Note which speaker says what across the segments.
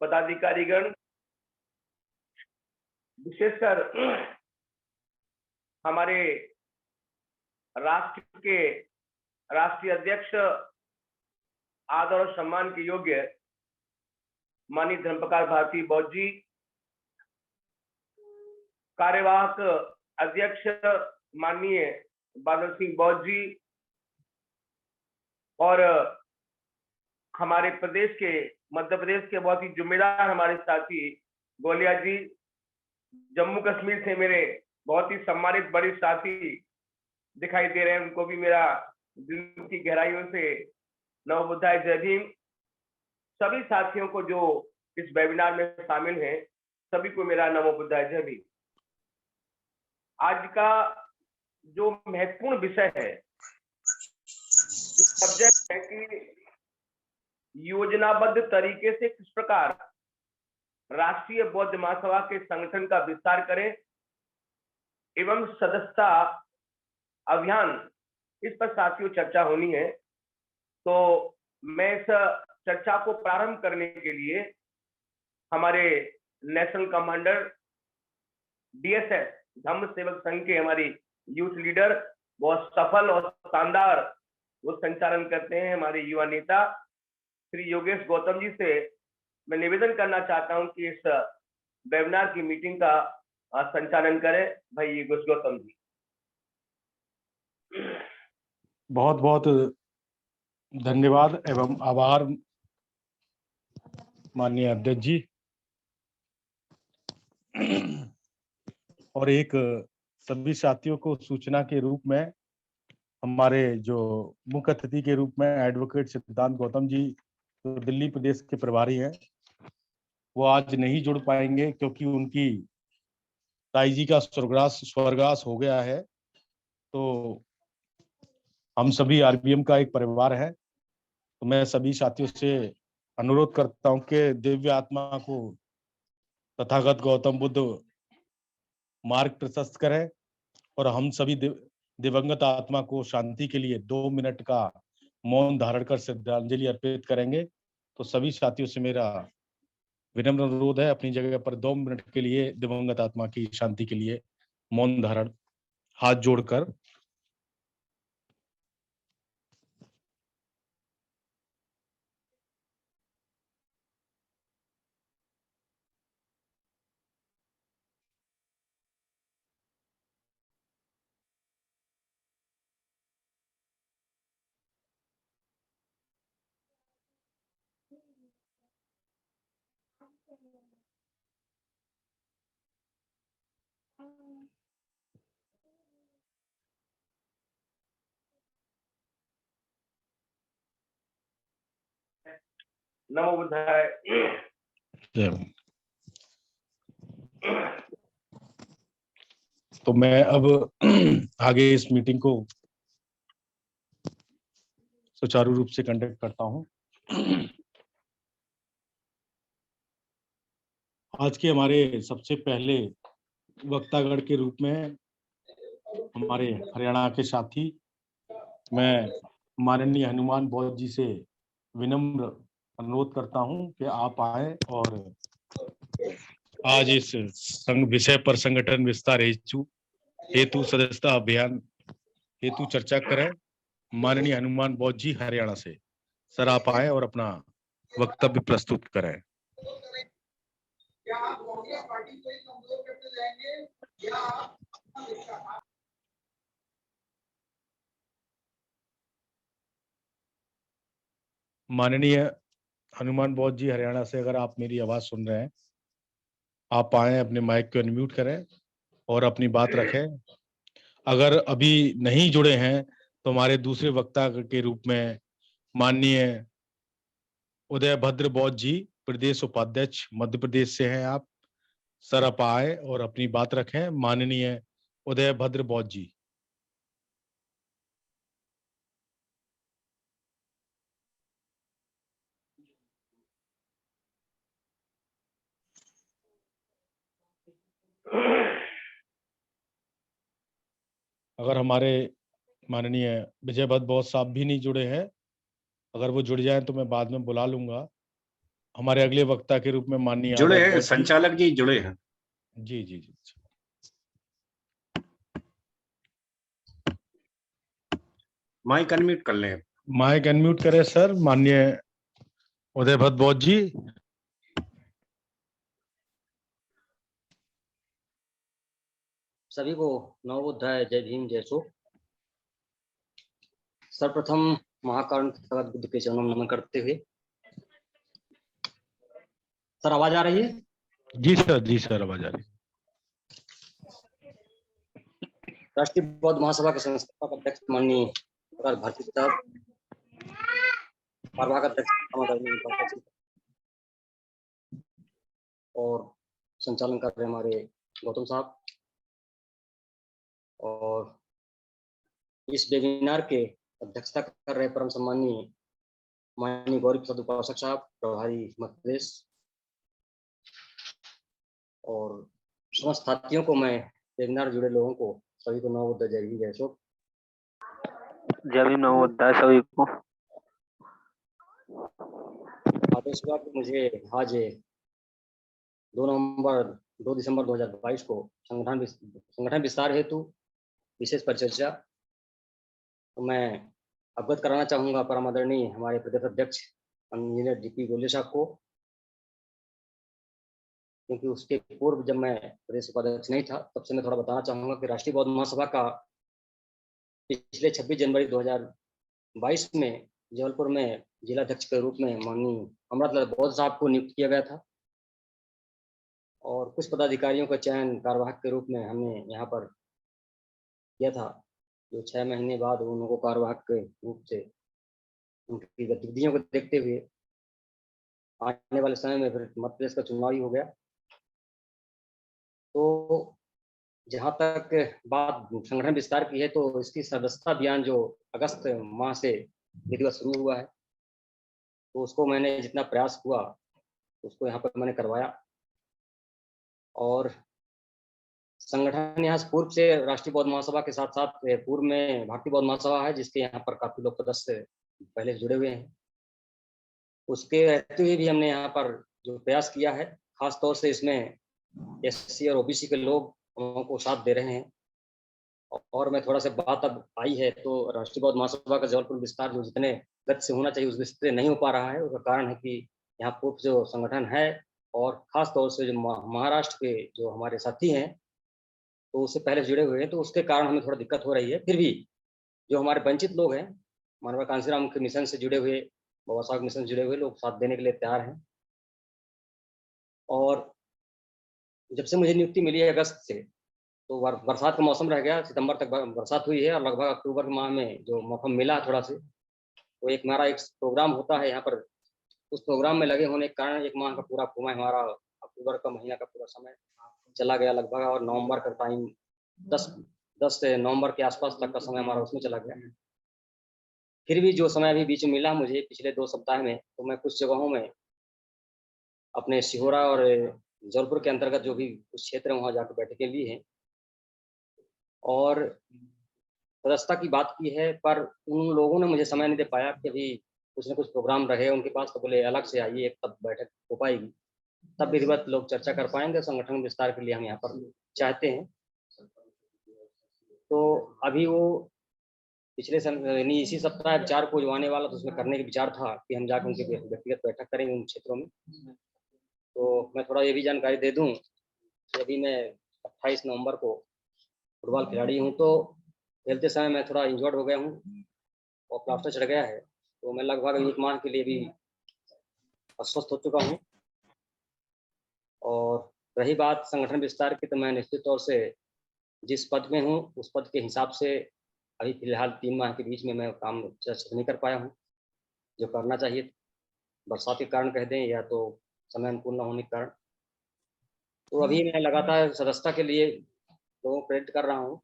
Speaker 1: पदाधिकारीगण, विशेषकर हमारे राष्ट्र के राष्ट्रीय अध्यक्ष, आदर और सम्मान के योग्य माननीय धर्मप्रकाश भारती बौद्ध जी, कार्यवाहक अध्यक्ष माननीय बादल सिंह बौद्ध जी, और हमारे प्रदेश के, मध्य प्रदेश के बहुत ही जिम्मेदार हमारे साथी गोलिया जी, जम्मू कश्मीर से मेरे बहुत ही सम्मानित बड़े साथी दिखाई दे रहे हैं, उनको भी मेरा दिल की गहराइयों से नमो बुद्धाय जय भीम। सभी साथियों को जो इस वेबिनार में शामिल हैं, सभी को मेरा नमो बुद्धाय जय भीम। आज का जो महत्वपूर्ण विषय है, सब्जेक्ट है कि योजनाबद्ध तरीके से किस प्रकार राष्ट्रीय बौद्ध महासभा के संगठन का विस्तार करें एवं सदस्यता अभियान, इस पर साथियों चर्चा होनी है। तो मैं इस चर्चा को प्रारंभ करने के लिए हमारे नेशनल कमांडर डीएसएस धम्म सेवक संघ के हमारी यूथ लीडर, बहुत सफल और शानदार वो संचालन करते हैं, हमारे युवा नेता श्री योगेश गौतम जी से मैं निवेदन करना चाहता हूं कि इस वेबिनार की मीटिंग का संचालन करें। भाई योगेश गौतम जी।
Speaker 2: बहुत बहुत धन्यवाद एवं आभार माननीय अध्यक्ष जी। और एक सभी साथियों को सूचना के रूप में, हमारे जो मुख्य अतिथि के रूप में एडवोकेट सिद्धांत गौतम जी, जो दिल्ली प्रदेश के प्रभारी हैं, वो आज नहीं जुड़ पाएंगे क्योंकि उनकी ताई जी का स्वर्गवास हो गया है। तो हम सभी आरबीएम का एक परिवार है, तो मैं सभी साथियों से अनुरोध करता हूं कि दिव्य आत्मा को तथागत गौतम बुद्ध मार्ग प्रशस्त करें और हम सभी दिवंगत आत्मा को शांति के लिए 2 मिनट का मौन धारण कर श्रद्धांजलि अर्पित करेंगे। तो सभी साथियों से मेरा विनम्र अनुरोध है, अपनी जगह पर 2 मिनट के लिए दिवंगत आत्मा की शांति के लिए मौन धारण, हाथ जोड़कर।
Speaker 1: नमो बुद्धाय।
Speaker 2: तो मैं अब आगे इस मीटिंग को सुचारू रूप से कंडक्ट करता हूं। आज के हमारे सबसे पहले वक्तागण के रूप में हमारे हरियाणा के साथी, मैं माननीय हनुमान बौद्ध जी से विनम्र अनुरोध करता हूं कि आप आए और आज इस विषय पर संगठन विस्तार हेतु सदस्यता अभियान हेतु चर्चा करें। माननीय हनुमान बौद्ध जी हरियाणा से, सर आप आए और अपना वक्तव्य प्रस्तुत करें। क्या आप कांग्रेस पार्टी को ही कमजोर करते जाएंगे या आप माननीय हनुमान बौद्ध जी हरियाणा से, अगर आप मेरी आवाज सुन रहे हैं, आप आए, अपने माइक को अनम्यूट करें और अपनी बात रखें। अगर अभी नहीं जुड़े हैं तो हमारे दूसरे वक्ता के रूप में माननीय उदय भद्र बौद्ध जी, प्रदेश उपाध्यक्ष मध्य प्रदेश से हैं आप, सर आप आए और अपनी बात रखें। माननीय उदय भद्र बौद्ध जी। अगर हमारे माननीय विजय भद्र बौद्ध साहब भी नहीं जुड़े हैं, अगर वो जुड़ जाएं तो मैं बाद में बुला लूंगा। हमारे अगले वक्ता के रूप में माननीय
Speaker 3: जुड़े
Speaker 2: आदर्श
Speaker 3: हैं,
Speaker 2: बोध जी।
Speaker 3: संचालक जी जुड़े हैं।
Speaker 2: जी जी जी।
Speaker 3: माइक अनम्यूट कर लें।
Speaker 2: माइक अनम्यूट करें सर, माननीय उदय भद्द बोध जी।
Speaker 4: सभी को नवोदय, जय भीम, जय सो। सर्वप्रथम महाकारुण्य भगवत बुद्ध के चरणों में नमन करते हुए, सर आवाज आ रही है?
Speaker 2: जी सर आवाज आ रही है।
Speaker 4: राष्ट्रीय बौद्ध महासभा के संस्थापक अध्यक्ष माननीय प्रकाश भारती साहब, कार्यवाहक अध्यक्ष और संचालन कर रहे हमारे गौतम साहब, और इस वेबिनार के अध्यक्षता कर रहे परम सम्माननीय माननीय गौरी प्रसाद उपासक साहब, प्रभारी मध्य प्रदेश, और समस्त साथियों को, मैं वेबिनार जुड़े लोगों को सभी को नवोदय, जय भीम, जय सो।
Speaker 5: जय भीम, नवोदय सभी को।
Speaker 4: आदेश हुआ कि मुझे आज 2 दिसंबर 2022 को संगठन विस्तार हेतु विशेष परिचर्चा तो मैं अवगत कराना चाहूंगा परम आदरणीय हमारे प्रदेश अध्यक्ष इंजीनियर DP गोले साहब को, क्योंकि उसके पूर्व जब मैं प्रदेश उपाध्यक्ष नहीं था तब से मैं थोड़ा बताना चाहूंगा कि राष्ट्रीय बौद्ध महासभा का पिछले 26 जनवरी 2022 में जबलपुर में जिलाध्यक्ष के रूप में माननीय अमृतलाल बौद्ध साहब को नियुक्त किया गया था, और कुछ पदाधिकारियों का चयन कार्यवाहक के रूप में हमने यहाँ पर किया था, जो 6 महीने बाद उनको कार्यवाहक के रूप से उनकी गतिविधियों को देखते हुए आने वाले समय में फिर मध्य प्रदेश का चुनाव ही हो गया। तो जहाँ तक बात संगठन विस्तार की है, तो इसकी सदस्यता अभियान जो अगस्त माह से विधिवत शुरू हुआ है, तो उसको मैंने जितना प्रयास हुआ उसको यहाँ पर मैंने करवाया, और संगठन यहाँ पूर्व से राष्ट्रीय बौद्ध महासभा के साथ साथ पूर्व में भारतीय बौद्ध महासभा है, जिसके यहाँ पर काफी लोग सदस्य पहले जुड़े हुए हैं। उसके रहते हुए भी हमने यहाँ पर जो प्रयास किया है, खास तौर से इसमें SC और OBC के लोग हमको साथ दे रहे हैं। और मैं थोड़ा सा बात अब आई है, तो राष्ट्रीय बौद्ध महासभा का जबलपुर विस्तार जो जितने गति से होना चाहिए उस गति से नहीं हो पा रहा है। उसका कारण है कि यहाँ पूर्व जो संगठन है और खास तौर से जो महाराष्ट्र के जो हमारे साथी हैं तो उससे पहले जुड़े हुए हैं, तो उसके कारण हमें थोड़ा दिक्कत हो रही है। फिर भी जो हमारे वंचित लोग हैं, मानव कांसीराम के मिशन से जुड़े हुए, बाबा साहब मिशन से जुड़े हुए लोग साथ देने के लिए तैयार हैं। और जब से मुझे नियुक्ति मिली है अगस्त से, तो बरसात का मौसम रह गया, सितंबर तक बरसात हुई है, और लगभग अक्टूबर के माह में जो मौसम मिला थोड़ा से, तो एक हमारा एक प्रोग्राम होता है यहाँ पर, उस प्रोग्राम में लगे होने के कारण एक माह का पूरा घूमा हमारा अक्टूबर का महीना का पूरा समय चला गया लगभग, और नवंबर का टाइम 10 नवंबर के आसपास तक का समय हमारा उसमें चला गया। फिर भी जो समय अभी बीच में मिला मुझे पिछले 2 सप्ताह में, तो मैं कुछ जगहों में अपने सिहोरा और जबलपुर के अंतर्गत जो भी कुछ क्षेत्र है वहाँ जाकर बैठकें ली हैं, और सदस्यता की बात की है, पर उन लोगों ने मुझे समय नहीं दे पाया कि अभी कुछ न कुछ प्रोग्राम रहे उनके पास, तो बोले अलग से आइए तब बैठक हो पाएगी, तब विधिवत लोग चर्चा कर पाएंगे। संगठन विस्तार के लिए हम यहाँ पर चाहते हैं। तो अभी वो पिछले यानी इसी सप्ताह 4 को जो आने वाला, तो उसमें करने का विचार था कि हम जाकर उनके व्यक्तिगत बैठक करेंगे उन क्षेत्रों में। तो मैं थोड़ा ये भी जानकारी दे दूं कि अभी मैं 28 नवंबर को फुटबॉल खिलाड़ी हूँ, तो खेलते समय मैं थोड़ा इंजर्ड हो गया हूँ और प्लास्टर चढ़ गया है, तो मैं लगभग 1 माह के लिए भी अस्वस्थ हो चुका हूँ। और रही बात संगठन विस्तार की, तो मैं निश्चित तौर से जिस पद में हूँ उस पद के हिसाब से अभी फिलहाल 3 माह के बीच में मैं काम नहीं कर पाया हूँ जो करना चाहिए, बरसात के कारण कह दें या तो समय अनुकूल न होने के कारण। तो अभी मैं लगातार सदस्यता के लिए लोगों को प्रेरित कर रहा हूँ,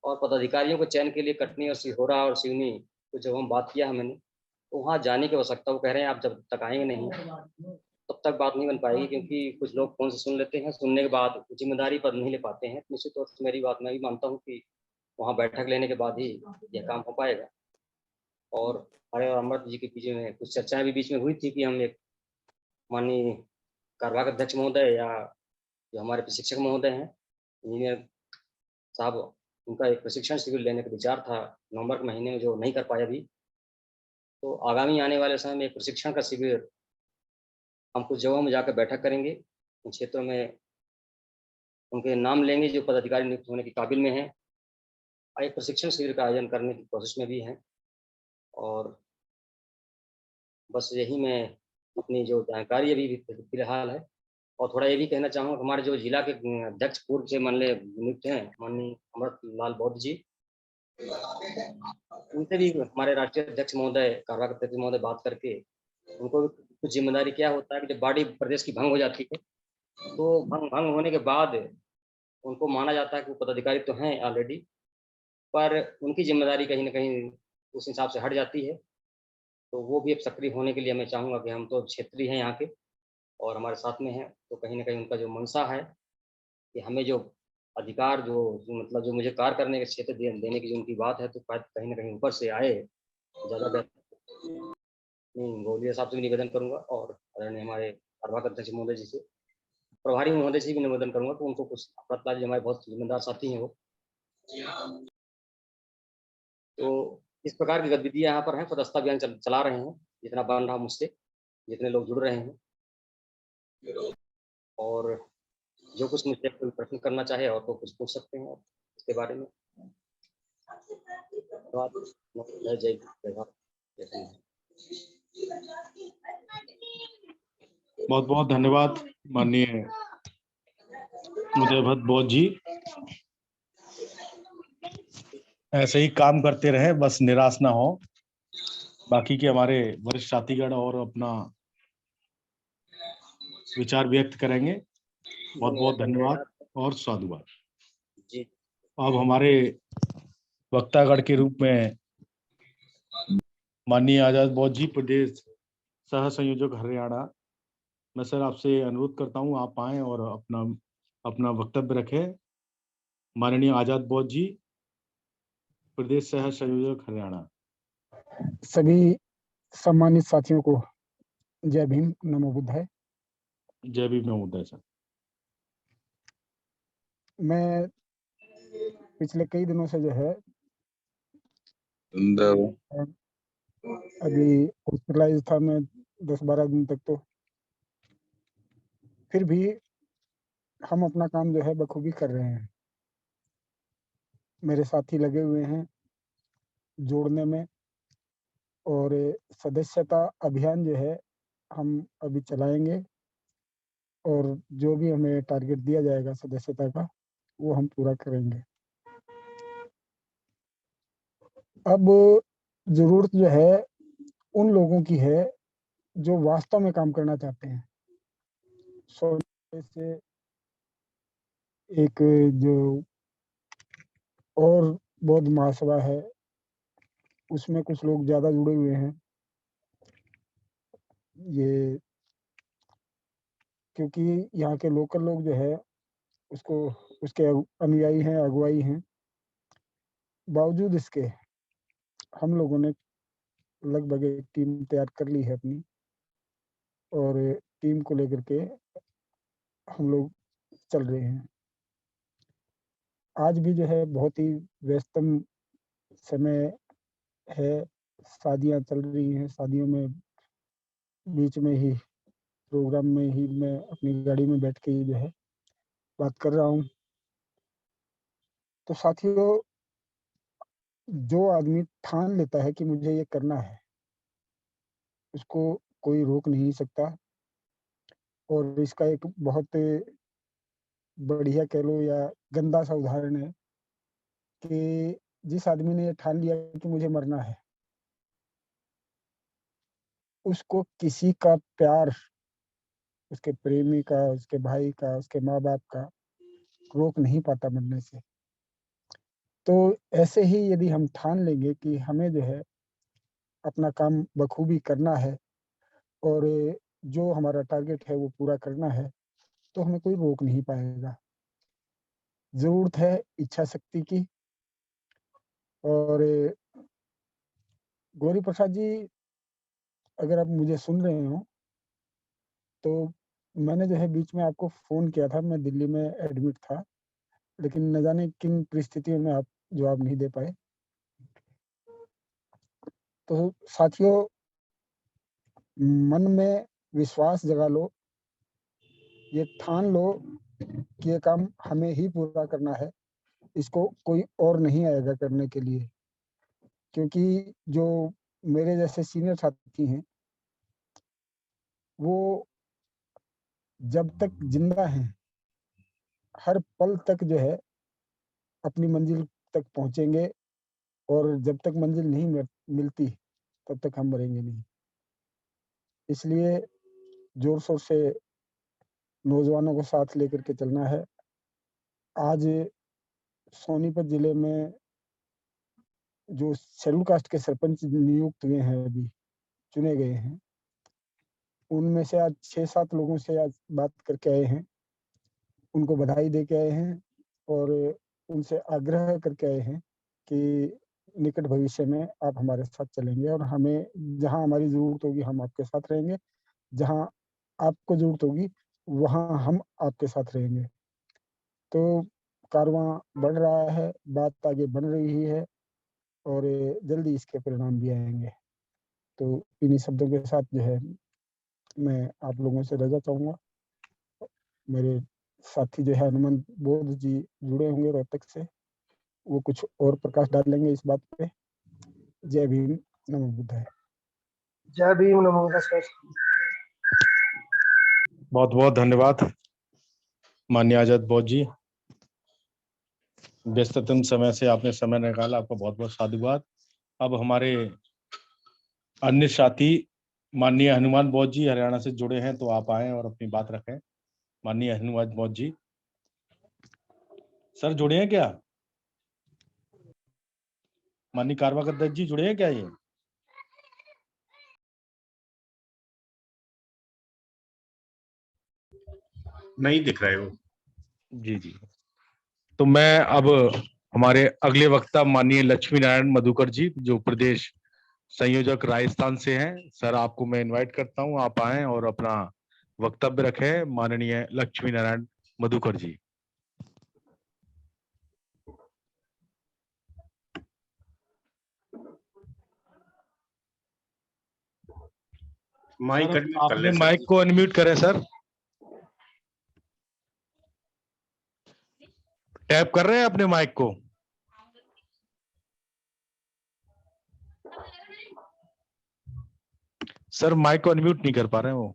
Speaker 4: और पदाधिकारियों के चयन के लिए कटनी और सिहोरा और सिवनी कुछ जगहों में बात किया है मैंने, तो वहाँ जाने की आवश्यकता। वो कह रहे हैं आप जब तक आएंगे नहीं तब तक बात नहीं बन पाएगी, क्योंकि कुछ लोग फोन से सुन लेते हैं, सुनने के बाद जिम्मेदारी पर नहीं ले पाते हैं। निश्चित तौर से मेरी बात मैं भी मानता हूँ कि वहाँ बैठक लेने के बाद ही यह काम हो पाएगा। और हमारे और अमृत जी के बीच में कुछ चर्चाएं भी बीच में हुई थी कि हम एक माननीय कार्यवाहक अध्यक्ष महोदय या जो हमारे प्रशिक्षक महोदय हैं, इंजीनियर साहब, उनका एक प्रशिक्षण शिविर लेने का विचार था नवंबर के महीने में, जो नहीं कर पाए अभी। तो आगामी आने वाले समय में एक प्रशिक्षण का शिविर हम कुछ जगहों में जाकर बैठक करेंगे, उन क्षेत्रों में उनके नाम लेंगे जो पदाधिकारी नियुक्त होने के काबिल में हैं, और एक प्रशिक्षण शिविर का आयोजन करने की कोशिश में भी हैं। और बस यही मैं अपनी जो जानकारी अभी फिलहाल है, और थोड़ा ये भी कहना चाहूँगा, हमारे जो जिला के अध्यक्ष पूर्व से माननीय नियुक्त हैं माननीय अमृत लाल बौद्ध जी, उनसे भी हमारे राष्ट्रीय अध्यक्ष महोदय, कार्यवाहक अध्यक्ष महोदय बात करके उनको कुछ जिम्मेदारी क्या होता है कि जब बॉडी प्रदेश की भंग हो जाती है तो भंग होने के बाद उनको माना जाता है कि वो पदाधिकारी तो हैं ऑलरेडी, पर उनकी जिम्मेदारी कहीं ना कहीं उस हिसाब से हट जाती है। तो वो भी अब सक्रिय होने के लिए मैं चाहूँगा कि हम तो क्षेत्रीय हैं यहाँ के और हमारे साथ में हैं, तो कहीं ना कहीं उनका जो मंशा है कि हमें जो अधिकार जो मतलब जो मुझे कार्य करने के क्षेत्र देने की जो उनकी बात है, तो कहीं ना कहीं ऊपर से आए ज़्यादा बेहतर। गौलिया साहब से भी निवेदन करूंगा और आदरणीय हमारे कार्यवाहक अध्यक्ष महोदय जी से, प्रभारी महोदय से भी निवेदन करूंगा कि उनको कुछ अमृतलाल जी हमारे बहुत जिम्मेदार साथी हैं वो। तो इस प्रकार की गतिविधियां यहाँ पर हैं, सदस्यता अभियान चला रहे हैं, जितना बन रहा मुझसे, जितने लोग जुड़ रहे हैं। और जो कुछ मुझसे कोई प्रश्न करना चाहे और तो कुछ पूछ सकते हैं इसके बारे में। जय जय भारत।
Speaker 2: बहुत बहुत धन्यवाद माननीय उदय भट्ट बौद्ध जी। ऐसे ही काम करते रहे, बस निराश ना हो। बाकी के हमारे वरिष्ठ साथीगण और अपना विचार व्यक्त करेंगे। बहुत बहुत धन्यवाद और साधुवाद।
Speaker 4: जी।
Speaker 2: अब हमारे वक्तागण के रूप में माननीय आजाद बौद्ध जी, प्रदेश सह संयोजक हरियाणा, मैं सर आपसे अनुरोध करता हूं आप आएं और अपना वक्तव्य रखें। माननीय आजाद बौद्ध जी, प्रदेश सह संयोजक हरियाणा।
Speaker 6: सभी सम्मानित साथियों को जय भीम, नमो बुद्धाय।
Speaker 2: जय भीम, नमो बुद्धाय। सर,
Speaker 6: मैं पिछले कई दिनों से जो है अभी हॉस्पिटलाइज था मैं 10-12 दिन तक, तो फिर भी हम अपना काम जो है बखूबी कर रहे हैं। मेरे साथी लगे हुए हैं जोड़ने में, और सदस्यता अभियान जो है हम अभी चलाएंगे, और जो भी हमें टारगेट दिया जाएगा सदस्यता का वो हम पूरा करेंगे। अब जरूरत जो है उन लोगों की है जो वास्तव में काम करना चाहते हैं। से एक जो और बौद्ध महासभा है उसमें कुछ लोग ज्यादा जुड़े हुए हैं, ये क्योंकि यहाँ के लोकल लोग जो है उसके अनुयायी हैं, अगुवाई हैं। बावजूद इसके हम लोगों ने लगभग एक टीम तैयार कर ली है अपनी, और टीम को लेकर के हम लोग चल रहे हैं। आज भी जो है बहुत ही व्यस्तम समय है, शादियां चल रही हैं, शादियों में बीच में ही प्रोग्राम में ही मैं अपनी गाड़ी में बैठ के ही जो है बात कर रहा हूँ। तो साथियों, जो आदमी ठान लेता है कि मुझे ये करना है, उसको कोई रोक नहीं सकता। और इसका एक बहुत बढ़िया कह लो या गंदा सा उदाहरण है कि जिस आदमी ने ये ठान लिया कि मुझे मरना है, उसको किसी का प्यार, उसके प्रेमी का, उसके भाई का, उसके माँ बाप का रोक नहीं पाता मरने से। तो ऐसे ही यदि हम ठान लेंगे कि हमें जो है अपना काम बखूबी करना है और जो हमारा टारगेट है वो पूरा करना है, तो हमें कोई रोक नहीं पाएगा। जरूरत है इच्छा शक्ति की। और गौरी प्रसाद जी, अगर आप मुझे सुन रहे हो तो मैंने जो है बीच में आपको फोन किया था, मैं दिल्ली में एडमिट था, लेकिन न जाने किन परिस्थितियों में आप जवाब नहीं दे पाए। तो साथियों, मन में विश्वास जगा लो, ये ठान लो कि ये काम हमें ही पूरा करना है, इसको कोई और नहीं आएगा करने के लिए। क्योंकि जो मेरे जैसे सीनियर साथी हैं, वो जब तक जिंदा हैं, हर पल तक जो है अपनी मंजिल तक पहुंचेंगे, और जब तक मंजिल नहीं मिलती तब तक हम मरेंगे नहीं। इसलिए जोर शोर से नौजवानों को साथ लेकर के चलना है। आज सोनीपत जिले में जो शेड्यूल कास्ट के सरपंच नियुक्त हुए हैं, अभी चुने गए हैं, उनमें से आज 6-7 लोगों से आज बात करके आए हैं, उनको बधाई दे के आए हैं और उनसे आग्रह करके आए हैं कि निकट भविष्य में आप हमारे साथ चलेंगे, और हमें जहां हमारी जरूरत होगी हम आपके साथ रहेंगे, जहां आपको जरूरत होगी वहां हम आपके साथ रहेंगे। तो कारवां बढ़ रहा है, बात आगे बढ़ रही है, और जल्दी इसके परिणाम भी आएंगे। तो इन्हीं शब्दों के साथ जो है मैं आप लोगों से रजा चाहूंगा। मेरे साथी जो है हनुमान बोध जी जुड़े होंगे रोहतक से, वो कुछ और प्रकाश डालेंगे इस बात पे। जय भीम, नमो बुद्धाय।
Speaker 7: जय भीम, नमो बुद्धाय।
Speaker 2: बहुत बहुत धन्यवाद माननीय आजाद बोध जी, व्यस्ततम समय से आपने समय निकाला, आपका बहुत बहुत साधुवाद। अब हमारे अन्य साथी माननीय हनुमान बोध जी हरियाणा से जुड़े हैं, तो आप आए और अपनी बात रखें। माननीय हनुमान बोध जी, सर जुड़े हैं क्या? माननीय कारवा अध्यक्ष जी जुड़े हैं क्या? ये
Speaker 3: नहीं दिख रहे वो।
Speaker 2: जी जी। तो मैं अब हमारे अगले वक्ता माननीय लक्ष्मी नारायण मधुकर जी, जो प्रदेश संयोजक राजस्थान से हैं, सर आपको मैं इनवाइट करता हूं, आप आए और अपना वक्तव्य रखें। माननीय लक्ष्मी नारायण मधुकर जी।
Speaker 3: माइक
Speaker 2: सर,
Speaker 3: अनम्यूट कर
Speaker 2: आपने
Speaker 3: ले सर।
Speaker 2: माइक को अनम्यूट करें सर। टैप कर रहे हैं अपने माइक को। सर माइक को अनम्यूट नहीं कर पा रहे हैं वो।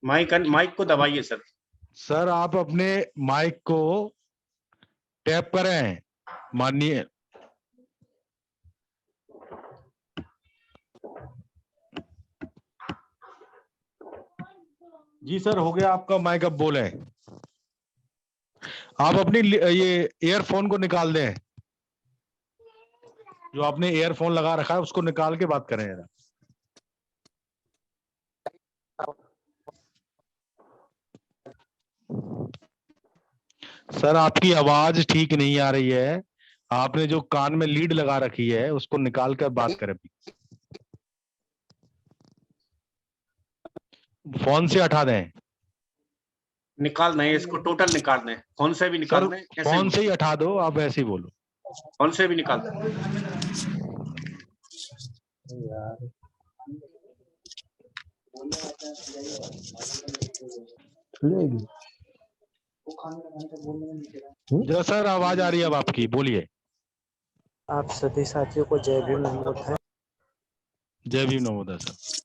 Speaker 3: माइक को दबाइए सर।
Speaker 2: सर आप अपने माइक को टैप करें माननीय। जी सर, हो गया आपका माइक, अब बोले। आप अपनी ये ईयरफोन को निकाल दें, जो आपने ईयरफोन लगा रखा है उसको निकाल के बात करें जरा। सर आपकी आवाज ठीक नहीं आ रही है, आपने जो कान में लीड लगा रखी है उसको निकाल कर बात करें। फोन से हटा दें।
Speaker 3: निकाल दें इसको, टोटल निकाल दें, फोन से भी निकाल
Speaker 2: सर
Speaker 3: दें, ऐसे
Speaker 2: फोन
Speaker 3: भी
Speaker 2: से ही हटा दो, आप ऐसे ही बोलो।
Speaker 3: फोन से भी निकाल दें।
Speaker 2: जो सर आवाज आ रही है अब आपकी, बोलिए।
Speaker 7: आप सभी साथियों को जय भीम, नमो बुद्धाय।
Speaker 2: जय भीम, नमो बुद्धाय सर।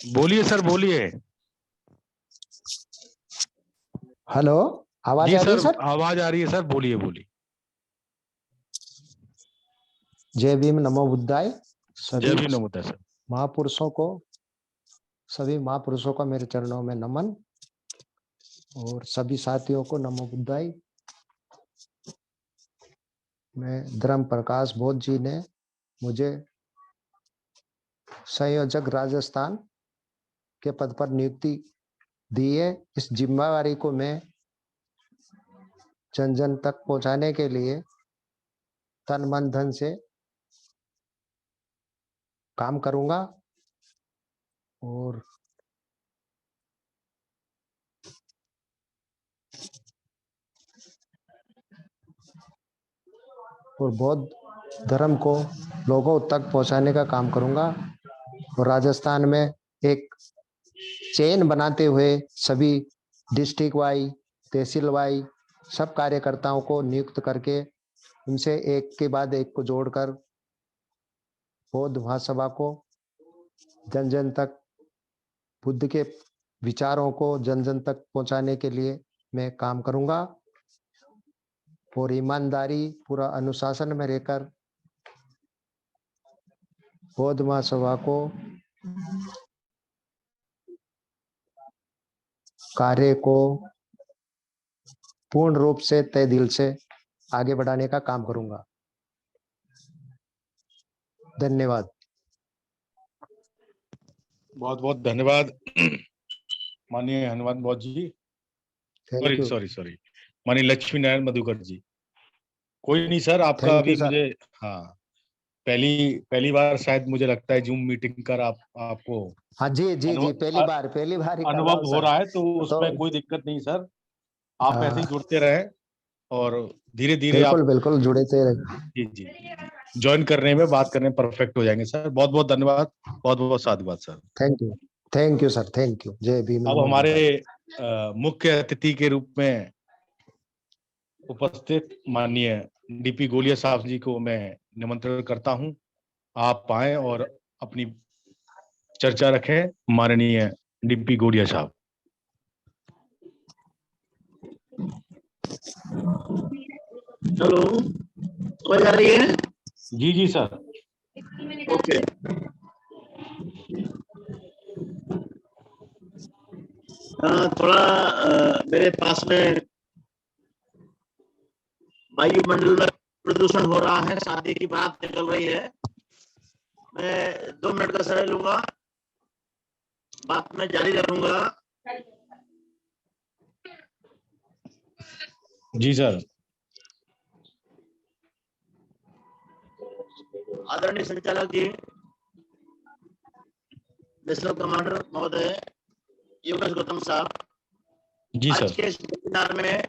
Speaker 2: बोलिए सर, बोलिए।
Speaker 7: हेलो, आवाज
Speaker 2: जी
Speaker 7: आ रही है
Speaker 2: सर,
Speaker 7: सर?
Speaker 2: आवाज आ रही है सर, बोलिए बोलिए।
Speaker 7: जय भीम, नमो बुद्धाय।
Speaker 2: जय
Speaker 7: सभी
Speaker 2: भीम, नमो बुद्धाय सर।
Speaker 7: महापुरुषों को, सभी महापुरुषों का मेरे चरणों में नमन, और सभी साथियों को नमो बुद्धाय। में धर्म प्रकाश बोध जी ने मुझे संयोजक राजस्थान के पद पर नियुक्ति दी है। इस जिम्मेवारी को मैं जन जन तक पहुंचाने के लिए तन मन धन से काम करूंगा और बौद्ध धर्म को लोगों तक पहुंचाने का काम करूंगा और राजस्थान में एक चेन बनाते हुए सभी डिस्ट्रिक्ट वाइज, तहसील वाइज सब कार्यकर्ताओं को नियुक्त करके उनसे एक के बाद एक को जोड़कर बौद्ध महासभा को जन जन तक बुद्ध के विचारों को जन जन तक पहुंचाने के लिए मैं काम करूंगा और ईमानदारी पूरा अनुशासन में रहकर बौद्ध महासभा को कार्य को पूर्ण रूप से तय दिल से आगे बढ़ाने का काम करूंगा। धन्यवाद।
Speaker 2: बहुत बहुत धन्यवाद माननीय हनुमान बौद्ध जी।
Speaker 7: Thank you.
Speaker 2: सॉरी माननीय लक्ष्मी नारायण मधुकर जी। कोई नहीं सर, आपका
Speaker 7: Thank
Speaker 2: अभी
Speaker 7: you, sir.
Speaker 2: मुझे हाँ पहली बार शायद मुझे लगता है जूम मीटिंग कर आपको
Speaker 7: हाँ जी पहली बार ही कर रहा
Speaker 2: अनुभव
Speaker 7: हूं,
Speaker 2: हो
Speaker 7: सर।
Speaker 2: रहा है, तो उसमें
Speaker 7: तो
Speaker 2: कोई दिक्कत नहीं सर। आप ऐसे ही जुड़ते रहें और धीरे धीरे आप
Speaker 7: बिल्कुल जुड़े थे।
Speaker 2: जी ज्वाइन करने में, बात करने में परफेक्ट हो जाएंगे सर। बहुत बहुत धन्यवाद, बहुत बहुत साधुवाद sir.
Speaker 7: Thank you sir, thank you. जय भीम।
Speaker 2: अब हमारे मुख्य अतिथि के रूप में उपस्थित माननीय डीपी गोलिया साहब जी को मैं निमंत्रण करता हूं। आप आए और अपनी चर्चा रखें। माननीय डीपी गोलिया साहब।
Speaker 8: हेलो, आवाज आ रही है?
Speaker 2: जी सर।
Speaker 8: ओके। थोड़ा मेरे पास में वायुमंडल में प्रदूषण हो रहा है, शादी की बात निकल रही है। मैं 2 मिनट का समय लूंगा, बात में जारी रखूंगा।
Speaker 2: जी सर।
Speaker 8: आदरणीय संचालक जी, नेशनल कमांडर महोदय योगेश गौतम साहब,
Speaker 2: जी
Speaker 8: आज
Speaker 2: सर।
Speaker 8: के इस वेबिनार में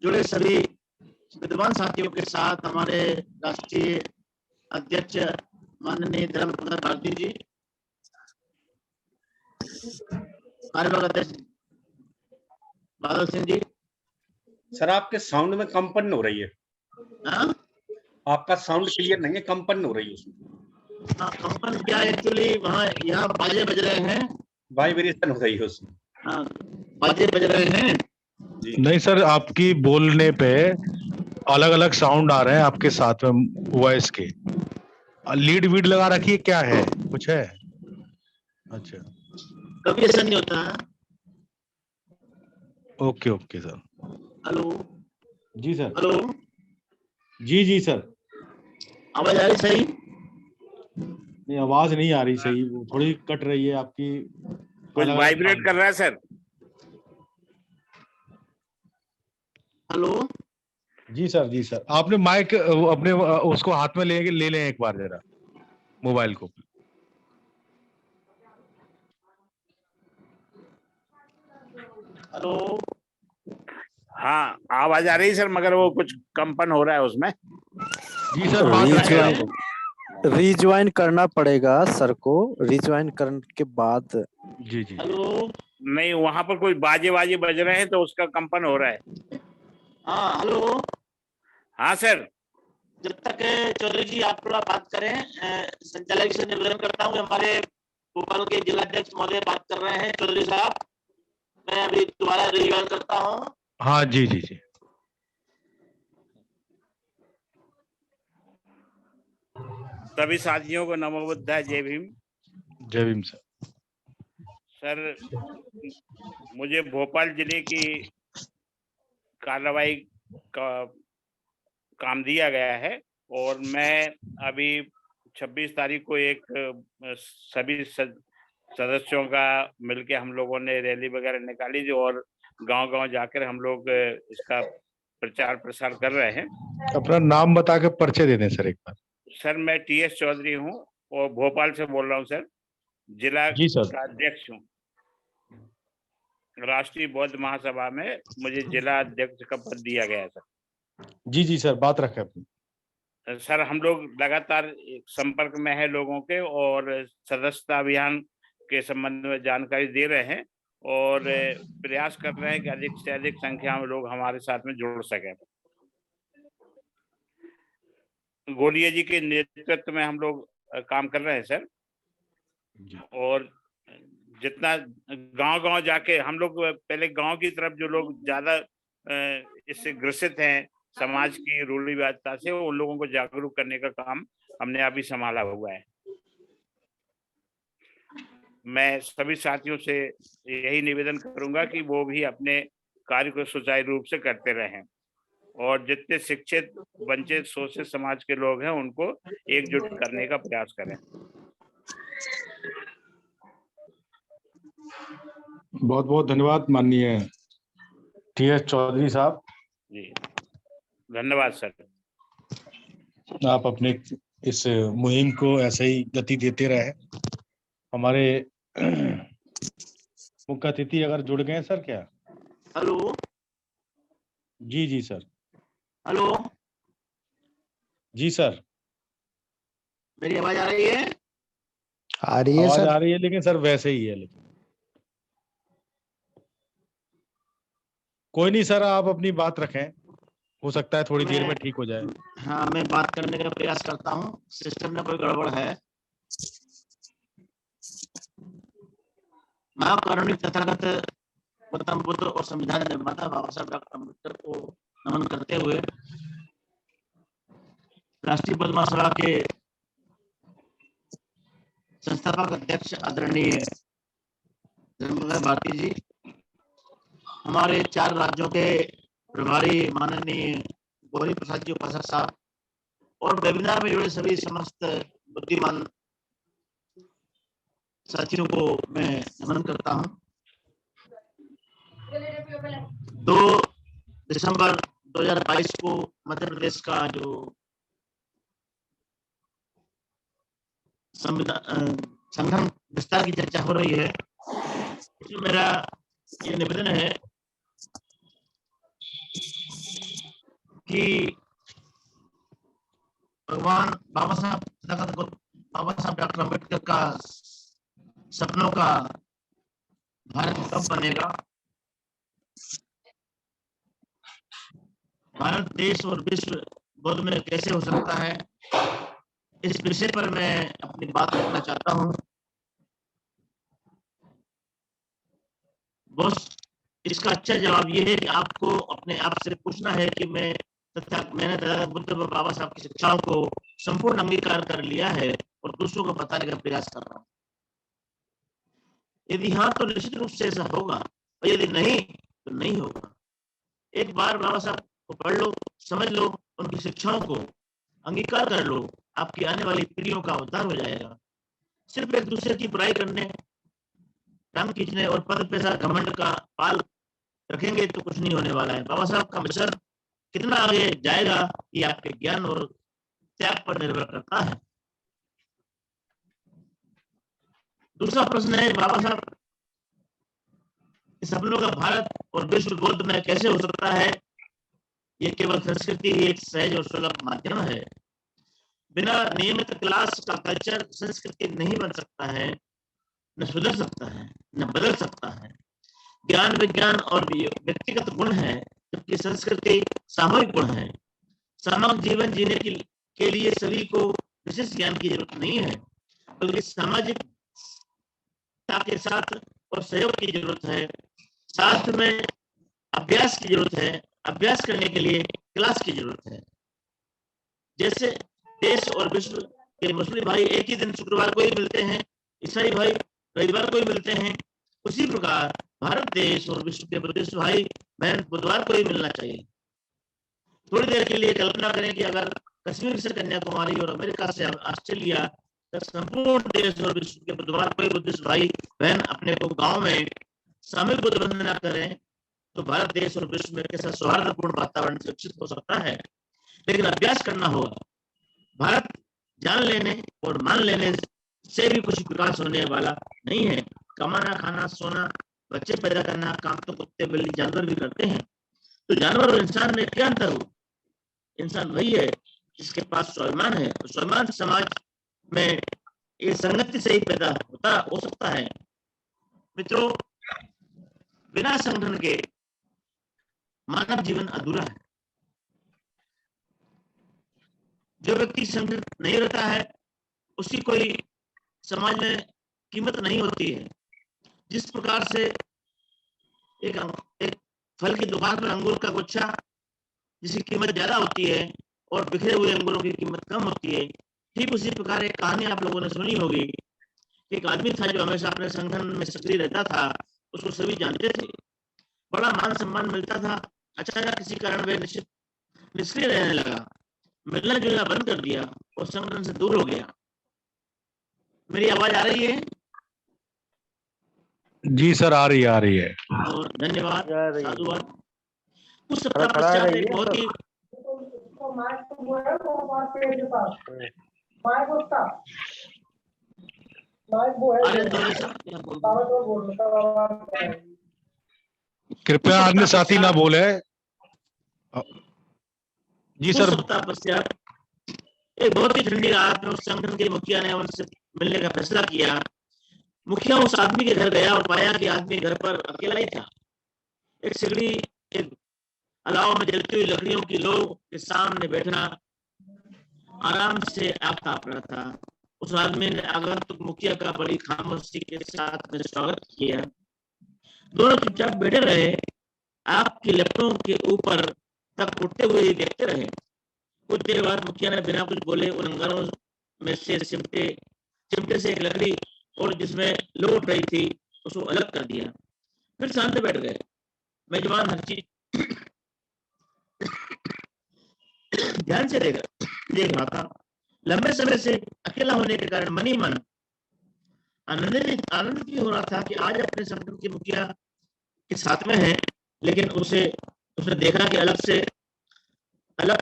Speaker 8: जुड़े सभी विद्वान साथियों के साथ हमारे राष्ट्रीय अध्यक्ष माननीय धर्म प्रधान भारती जी, कार्यवाहक अध्यक्ष बादल सिंह जी।
Speaker 3: सर आपके साउंड में कंपन हो रही है।
Speaker 8: हाँ?
Speaker 3: आपका साउंड क्लियर नहीं है, कंपन हो रही है उसमें।
Speaker 8: हाँ, कंपन क्या, एक्चुअली वहाँ यहाँ बाजे बज रहे हैं,
Speaker 3: वाइब्रेशन हो रही है उसमें।
Speaker 8: हाँ, बाजे बज रहे हैं।
Speaker 2: नहीं सर, आपकी बोलने पे अलग अलग साउंड आ रहे हैं आपके साथ में वॉइस के। लीड वीड लगा रखी है, क्या है, कुछ है? अच्छा,
Speaker 8: कभी ऐसा नहीं होता है।
Speaker 2: Okay sir.
Speaker 8: हेलो।
Speaker 2: जी सर।
Speaker 8: हेलो,
Speaker 2: जी सर।
Speaker 8: आवाज आ रही सही?
Speaker 2: नहीं, आवाज नहीं आ रही सही, वो थोड़ी कट रही है आपकी।
Speaker 1: कुछ वाइब्रेट कर रहा है सर।
Speaker 8: हेलो।
Speaker 2: जी सर। आपने माइक अपने उसको हाथ में ले लें एक बार जरा, मोबाइल को।
Speaker 8: हेलो।
Speaker 1: हाँ, आवाज आ रही है सर, मगर वो कुछ कंपन हो रहा है उसमें।
Speaker 2: जी सर, बात रखें।
Speaker 9: रिज्वाइन करना पड़ेगा सर को, रिज्वाइन करने के बाद।
Speaker 2: जी।
Speaker 8: हेलो।
Speaker 1: नहीं, वहां पर कोई बाजे बज रहे हैं तो उसका कंपन हो रहा है।
Speaker 8: हाँ, हेलो।
Speaker 1: हाँ सर।
Speaker 8: जब तक चौधरी जी आप थोड़ा बात करें, संचालक से निवेदन करता हूँ कि हमारे भोपाल के जिलाध्यक्ष महोदय बात कर रहे हैं। चौधरी साहब, मैं अभी दोबारा रिज्वाइन करता हूँ।
Speaker 2: हाँ जी।
Speaker 1: सभी साथियों को नमो बुद्धाय, जय भीम।
Speaker 2: जय भीम सर।
Speaker 1: सर, मुझे भोपाल जिले की
Speaker 10: कार्रवाई का काम दिया गया है और मैं अभी 26 तारीख को एक सभी सदस्यों का मिलके हम लोगों ने रैली वगैरह निकाली जो और गांव-गांव जाकर हम लोग इसका प्रचार प्रसार कर रहे हैं।
Speaker 2: अपना नाम बता के पर्चे दे दें सर एक बार।
Speaker 10: सर मैं टीएस चौधरी हूँ और भोपाल से बोल रहा हूँ सर, जिला
Speaker 2: जी सर।
Speaker 10: का अध्यक्ष हूँ। राष्ट्रीय बौद्ध महासभा में मुझे जिला अध्यक्ष का पद दिया गया है सर।
Speaker 2: जी सर, बात रखें अपनी।
Speaker 10: सर हम लोग लगातार संपर्क में है लोगों के और सदस्यता अभियान के संबंध में जानकारी दे रहे हैं और प्रयास कर रहे हैं कि अधिक से अधिक संख्या में लोग हमारे साथ में जुड़ सकें। गोलिया जी के नेतृत्व में हम लोग काम कर रहे हैं सर और जितना गांव-गांव जाके हम लोग पहले गांव की तरफ जो लोग ज्यादा इससे ग्रसित हैं समाज की रूढ़िवादिता से, उन लोगों को जागरूक करने का काम हमने अभी संभाला हुआ है। मैं सभी साथियों से यही निवेदन करूंगा कि वो भी अपने कार्य को सुचारू रूप से करते रहें और जितने शिक्षित वंचित शोषित समाज के लोग हैं उनको एकजुट करने का प्रयास करें।
Speaker 2: बहुत बहुत धन्यवाद माननीय टीएस चौधरी साहब।
Speaker 10: जी धन्यवाद सर।
Speaker 2: आप अपने इस मुहिम को ऐसे ही गति देते रहे। हमारे मुख्य अतिथि अगर जुड़ गए सर क्या?
Speaker 8: हेलो
Speaker 2: जी सर।
Speaker 8: हेलो
Speaker 2: जी सर,
Speaker 8: मेरी आवाज आ रही है?
Speaker 7: आ रही है
Speaker 2: आवाज
Speaker 7: सर।
Speaker 2: आ रही है लेकिन सर वैसे ही है। लेकिन कोई नहीं सर, आप अपनी बात रखें, हो सकता है थोड़ी देर में ठीक हो जाए।
Speaker 8: हाँ मैं बात करने का प्रयास करता हूँ, सिस्टम में कोई गड़बड़ है। महाकारुणिक तथागत गौतम बुद्ध और संविधान निर्माता बाबा साहब डॉक्टर अम्बेडकर को नमन करते हुए राष्ट्रीय बौद्ध महासभा के संस्थापक अध्यक्ष आदरणीय धर्मपाल भारती जी, हमारे 4 राज्यों के प्रभारी माननीय गौरी प्रसाद जी उपासक साहब और वेबिनार में जुड़े सभी समस्त बुद्धिमान साथियों को मैं नमन करता हूं। 2 दिसंबर 2022 को मध्य प्रदेश का जो संगठन विस्तार की चर्चा हो रही है, इसमें मेरा ये निवेदन है कि भगवान बाबा साहब डॉक्टर अम्बेडकर का सपनों का भारत कब बनेगा, भारत देश और विश्व बौद्ध में कैसे हो सकता है, इस विषय पर मैं अपनी बात रखना चाहता हूं। बस इसका अच्छा जवाब ये है कि आपको अपने आप से पूछना है कि मैंने बुद्ध बाबा साहब की शिक्षाओं को संपूर्ण अंगीकार कर लिया है और दूसरों को बताने का प्रयास कर रहा हूं। यदि हाँ तो निश्चित रूप से ऐसा होगा और यदि नहीं तो नहीं होगा। एक बार बाबा साहब को पढ़ लो, समझ लो, उनकी शिक्षाओं को अंगीकार कर लो, आपकी आने वाली पीढ़ियों का उद्धार हो जाएगा। सिर्फ एक दूसरे की बुराई करने, टांग खींचने और पद पैसा घमंड का पाल रखेंगे तो कुछ नहीं होने वाला है। बाबा साहब का मिशन कितना आगे जाएगा ये आपके ज्ञान और त्याग पर निर्भर करता है। दूसरा प्रश्न है, बाबा साहब सपनों का भारत और विश्व बौद्ध में कैसे हो सकता है? ये केवल संस्कृति ही एक सहज और सुलभ माध्यम है। बिना नियमित क्लास का कल्चर संस्कृति नहीं बन सकता है, न सुधर सकता है, न बदल सकता है। ज्ञान विज्ञान और व्यक्तिगत गुण है, जबकि संस्कृति सामूहिक गुण है। सामूहिक जीवन जीने के लिए सभी को विशेष ज्ञान की जरूरत नहीं है, बल्कि सामाजिकता के साथ और सहयोग की जरूरत है। साथ में अभ्यास की जरूरत है, अभ्यास करने के लिए क्लास की जरूरत है। जैसे देश और विश्व के मुस्लिम भाई एक ही दिन शुक्रवार को ही मिलते हैं, ईसाई भाई रविवार को ही मिलते हैं, उसी प्रकार भारत देश और विश्व के बुद्धिस्ट भाई बहन बुधवार को ही मिलना चाहिए। थोड़ी देर के लिए कल्पना करें कि अगर कश्मीर से कन्याकुमारी और अमेरिका से ऑस्ट्रेलिया तक संपूर्ण देश और विश्व के बुधवार को ही बुद्धिस्ट भाई बहन अपने को गांव में सामूहिक बुद्ध वंदना करें, तो भारत देश और विश्व में कैसा सौहार्दपूर्ण वातावरण विकसित हो सकता है। लेकिन अभ्यास करना होगा। भारत जान लेने और मान लेने से भी कुछ विकास होने वाला नहीं है। कमाना, खाना, सोना, बच्चे पैदा करना काम तो कुत्ते, बिल्ली, जानवर भी करते हैं। तो जानवर और इंसान में क्या अंतर हो? इंसान वही है जिसके पास स्वाभिमान है। तो स्वाभिमान समाज में ये संगति से ही पैदा हो सकता है। मित्रों, बिना संगठन के मानव जीवन अधूरा है। जो व्यक्ति संगठित नहीं रहता है उसकी कोई समाज में कीमत नहीं होती है। जिस प्रकार से एक फल की दुकान पर अंगूर का गुच्छा जिसकी कीमत ज्यादा होती है और बिखरे हुए अंगूरों की कीमत कम होती है, ठीक उसी प्रकार एक कहानी आप लोगों ने सुनी होगी। एक आदमी था जो हमेशा अपने संगठन में सक्रिय रहता था, उसको सभी जानते थे, बड़ा मान सम्मान मिलता था। अचानक किसी कारण वह निष्क्रिय रहने लगा, मिलना जुलना बंद कर दिया और संगठन से दूर हो गया। मेरी आवाज आ रही है?
Speaker 2: जी सर, आ रही है।
Speaker 8: और धन्यवाद, साधुवाद। कुछ सप्ताह पश्चात एक बहुत ही
Speaker 2: कृपया अन्य साथी ना बोले। जी सर।
Speaker 8: सप्ताह पश्चात एक बहुत ही ठंडी रात में उस संगठन के मुखिया ने उनसे मिलने का फैसला किया। मुखिया उस आदमी के घर गया और पाया कि आदमी घर पर अकेला ही था। एक सिगड़ी एक अलाव में जलती हुई लकड़ियों की लो के सामने बैठा आराम से आग ताप रहा था। उस आदमी ने आगंतुक मुखिया का बड़ी खामोशी के साथ में स्वागत किया। दोनों चुपचाप बैठे रहे, आग की लपटों के ऊपर तक उठते हुए ही देखते रहे। कुछ देर बाद मुखिया ने बिना कुछ बोले उन अंगारों में से चिमटे से एक लकड़ी और जिसमें लो उठ रही थी उसको अलग कर दिया। फिर शांत बैठ गए। मेजबान हर चीज ध्यान से देख रहा था। लंबे समय से अकेला होने के कारण मन ही मन आनंदित भी हो रहा था कि आज अपने संगठन के मुखिया के साथ में है। लेकिन उसने देखा कि अलग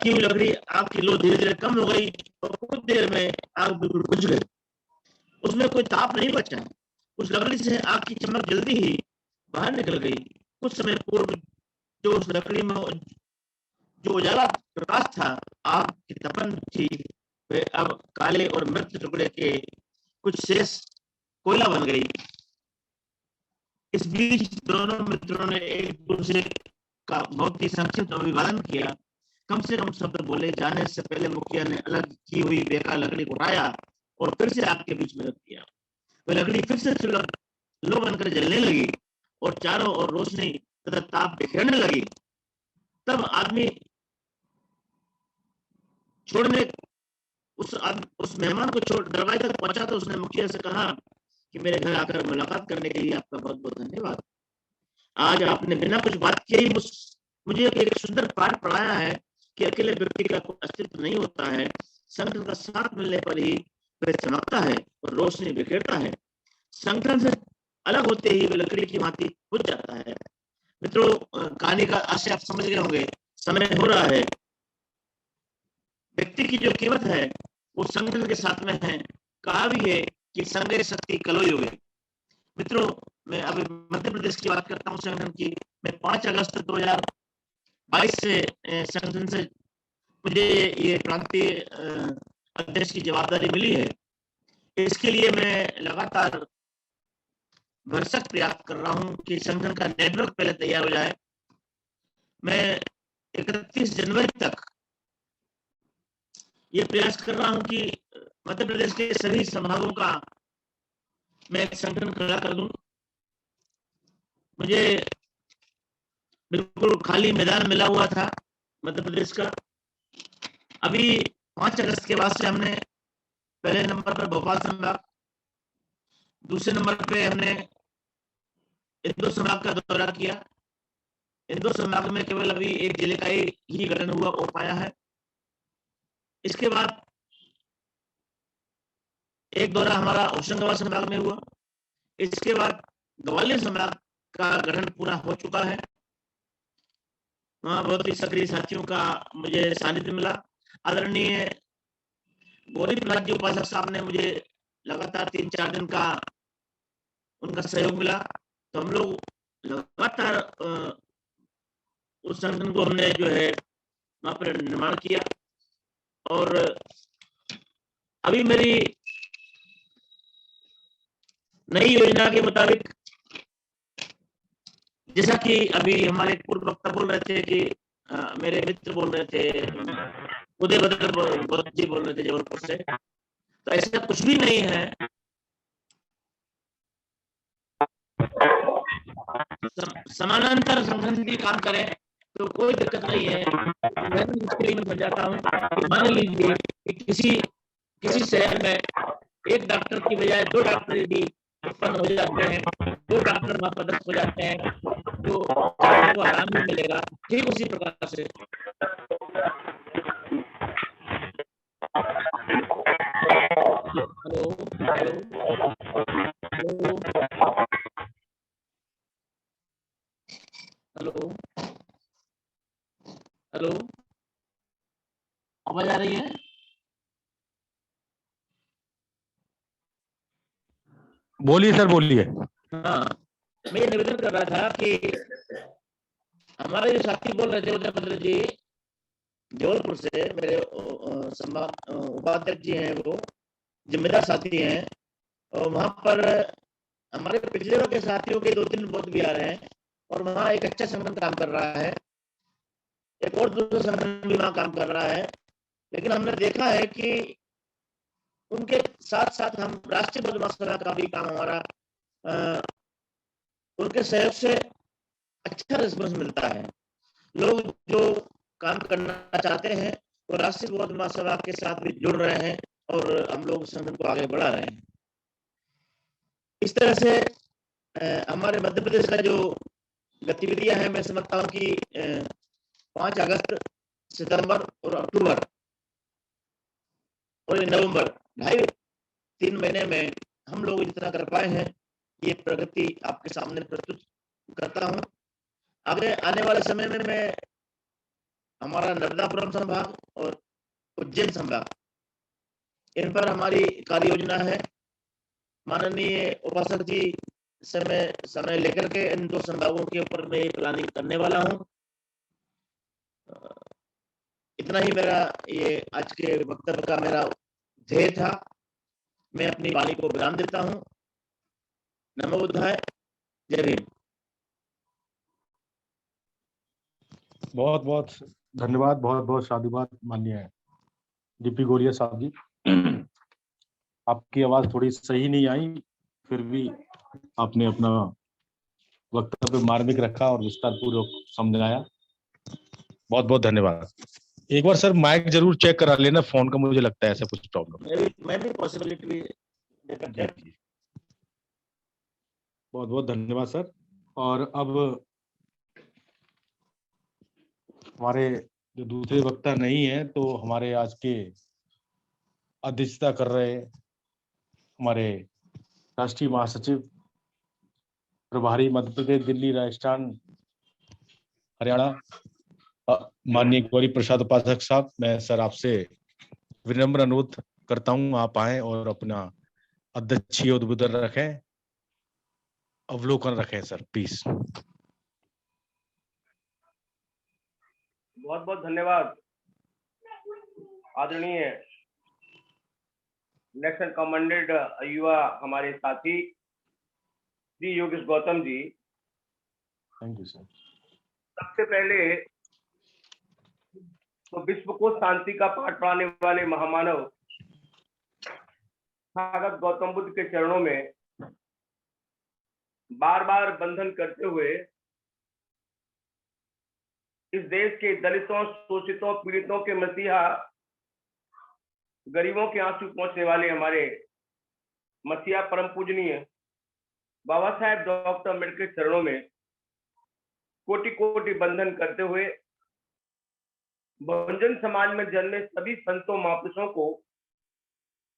Speaker 8: की हुई लकड़ी आग की लो धीरे धीरे कम हो गई और कुछ देर में आग बिल्कुल बुझ गई। उसमें कोई ताप नहीं बचा। उस लकड़ी से आग की चमक जल्दी ही बाहर निकल गई। कुछ समय पूर्व जो उस लकड़ी में जो उजाला प्रकाश था, आग की तपन थी, वे अब काले और मृत टुकड़े के कुछ शेष कोयला बन गई। इस बीच दोनों मित्रों ने एक दूसरे का बहुत ही संक्षिप्त अभिवादन किया। कम से कम शब्द बोले जाने से पहले मुखिया ने अलग की हुई बेकार लकड़ी को उठाया और फिर से आग के बीच में रख दिया। वह लकड़ी फिर से लो बनकर जलने लगी और चारों ओर रोशनी तथा ताप बिखेरने लगी। तब आदमी छोड़ने उस मेहमान को छोड़ दरवाजे तक पहुंचा तो उसने मुखिया से कहा कि मेरे घर आकर मुलाकात करने के लिए आपका बहुत बहुत धन्यवाद। आज आपने बिना कुछ बात किए ही मुझे एक सुंदर पाठ पढ़ाया है कि अकेले व्यक्ति का कोई अस्तित्व नहीं होता है। संगठन का साथ मिलने पर ही वह चमकता है और रोशनी बिखेरता है। संगठन से अलग होते ही वह लकड़ी की भांति बुझ जाता है। मित्रों, कहानी का आशय आप समझ गए होंगे। समय हो रहा है। व्यक्ति की जो कीमत है वो संगठन के साथ में है। कहा भी है कि संघे शक्ति कलो युगे। मित्रों, मैं अभी मध्य प्रदेश की बात करता हूँ संगठन की। मैं 5 अगस्त 2022 से संगठन से मुझे ये प्रांतीय अध्यक्ष की जवाबदारी मिली है। इसके लिए मैं लगातार भरसक प्रयास कर रहा हूँ कि संगठन का नेटवर्क पहले तैयार हो जाए। मैं 31 जनवरी तक ये प्रयास कर रहा हूं कि मध्य प्रदेश के सभी संभागों का मैं एक संगठन खड़ा कर दूं। मुझे बिल्कुल खाली मैदान मिला हुआ था मध्य प्रदेश का। अभी 5 अगस्त के बाद से हमने पहले नंबर पर भोपाल संभाग, दूसरे नंबर पे हमने इंदौर संभाग का दौरा किया। इंदौर संभाग में केवल अभी एक जिले का ही गठन हुआ हो पाया है। इसके बाद एक दौरा हमारा होशंगाबाद संभाग में हुआ। इसके बाद ग्वालियर संभाग का गठन पूरा हो चुका है। वहाँ बहुत ही सक्रिय साथियों का मुझे सानिध्य मिला। आदरणीय गौरी प्रसाद जी उपासक साहब ने मुझे लगातार 3-4 दिन का उनका सहयोग मिला। तो हम लोग लगातार उस संगठन को हमने जो है वहाँ पर निर्माण किया। और अभी मेरी नई योजना के मुताबिक, जैसा कि अभी हमारे पूर्व वक्ता बोल रहे थे कि मेरे मित्र बोल रहे थे, उदय भद्र जी बोल रहे थे जबलपुर से, तो ऐसा कुछ भी नहीं है। समानांतर संगठन भी काम करें तो कोई दिक्कत नहीं है। मैं भी इसके लिए बन जाता हूँ। मान लीजिए कि किसी शहर में एक डॉक्टर की बजाय 2 डॉक्टर यदि उत्पन्न हो जाते हैं, 2 डॉक्टर वहां पदस्थ हो जाते हैं, तो छात्रों को आराम भी मिलेगा। ठीक उसी प्रकार से hello hello hello hello hello, आवाज आ रही है?
Speaker 2: बोलिए सर, बोलिए।
Speaker 8: हाँ, मैं ये निवेदन कर रहा था कि हमारे जो साथी बोल रहे थे उदय भद्र जी जबलपुर से, मेरे उपाध्यक्ष जी हैं, वो जिम्मेदार साथी हैं। और वहां पर हमारे पिछले के साथियों के 2-3 बहुत भी आ रहे हैं और वहाँ एक अच्छा संगठन काम कर रहा है। एक और दूसरा संगठन भी वहाँ काम कर रहा है। लेकिन हमने देखा है कि उनके साथ साथ हम राष्ट्रीय बौद्ध महासभा का भी काम हमारा उनके सहयोग से अच्छा रिस्पॉन्स मिलता है। लोग जो काम करना चाहते हैं वो राष्ट्रीय बौद्ध महासभा के साथ भी जुड़ रहे हैं और हम लोग संगठन को आगे बढ़ा रहे हैं। इस तरह से हमारे मध्य प्रदेश का जो गतिविधियां हैं, मैं समझता हूँ कि 5 अगस्त, सितंबर और अक्टूबर और नवंबर, 2.5-3 महीने में हम लोग जितना कर पाए हैं, ये प्रगति आपके सामने प्रस्तुत करता हूँ। आगे आने वाले समय में मैं हमारा नर्मदापुरम संभाग और उज्जैन संभाग, इन पर हमारी कार्य योजना है। माननीय उपासक जी समय लेकर के इन 2 संभागों के ऊपर मैं प्लानिंग करने वाला हूँ। इतना ही मेरा ये आज के वक्तव्य का मेरा ध्येय था। मैं अपनी वाणी को विराम देता हूँ। नमो बुद्धाय, जय भीम।
Speaker 2: बहुत बहुत धन्यवाद, बहुत बहुत साधुवाद माननीय डीपी गोरिया साहब जी। आपकी आवाज थोड़ी सही नहीं आई, फिर भी आपने अपना वक्तव्य मार्मिक रखा और विस्तार पूर्वक समझाया। बहुत बहुत धन्यवाद। एक बार सर माइक जरूर चेक करा लेना फोन का, मुझे लगता है ऐसा कुछ प्रॉब्लम।
Speaker 8: मैं भी पॉसिबिलिटी
Speaker 2: बहुत बहुत धन्यवाद सर। और अब हमारे जो दूसरे वक्ता नहीं है, तो हमारे आज के अध्यक्षता कर रहे हमारे राष्ट्रीय महासचिव प्रभारी मध्य प्रदेश, दिल्ली, राजस्थान, हरियाणा, माननीय गौरी प्रसाद उपासक साहब, मैं सर आपसे विनम्र अनुरोध करता हूं आप आए और अपना अध्यक्षीय उद्बोधन रखें, अवलोकन रखें सर, प्लीज।
Speaker 1: बहुत बहुत धन्यवाद आदरणीय नेशनल कमांडेड युवा हमारे साथी Shri Yogesh Gautam ji.
Speaker 2: Thank you sir.
Speaker 1: सबसे पहले तो विश्व को शांति का पाठ पढ़ाने वाले महामानव तथागत गौतम बुद्ध के चरणों में बार बार बंधन करते हुए इस देश के दलितों, शोषितों, पीड़ितों के मसीहा, गरीबों के आंसू पहुंचने वाले हमारे मसीहा परम पूजनीय बाबा साहेब डॉक्टर अम्बेडकर के चरणों में कोटि कोटि बंधन करते हुए बहुजन समाज में जन्मे सभी संतों महापुरुषों को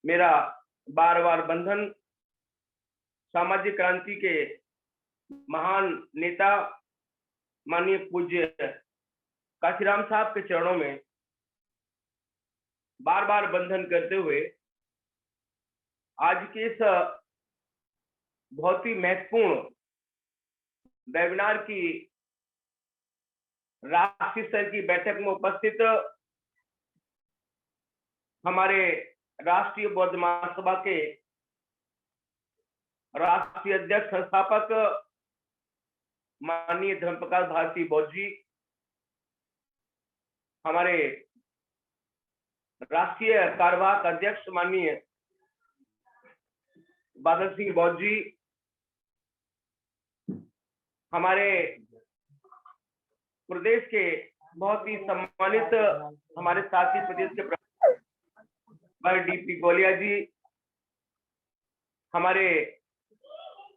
Speaker 1: मेरा बार बार बंधन। सामाजिक क्रांति के महान नेता माननीय पूज्य काशीराम साहब के चरणों में बार बार बंधन करते हुए आज के इस बहुत ही महत्वपूर्ण वेबिनार की राष्ट्रीय स्तर की बैठक में उपस्थित हमारे राष्ट्रीय बौद्ध महासभा के राष्ट्रीय अध्यक्ष संस्थापक माननीय धर्मप्रकाश भारती बौद्ध जी, हमारे राष्ट्रीय कार्यवाहक अध्यक्ष माननीय बादल सिंह बौद्ध जी, हमारे प्रदेश के बहुत ही सम्मानित हमारे साथी प्रदेश के डीपी गोलिया जी, हमारे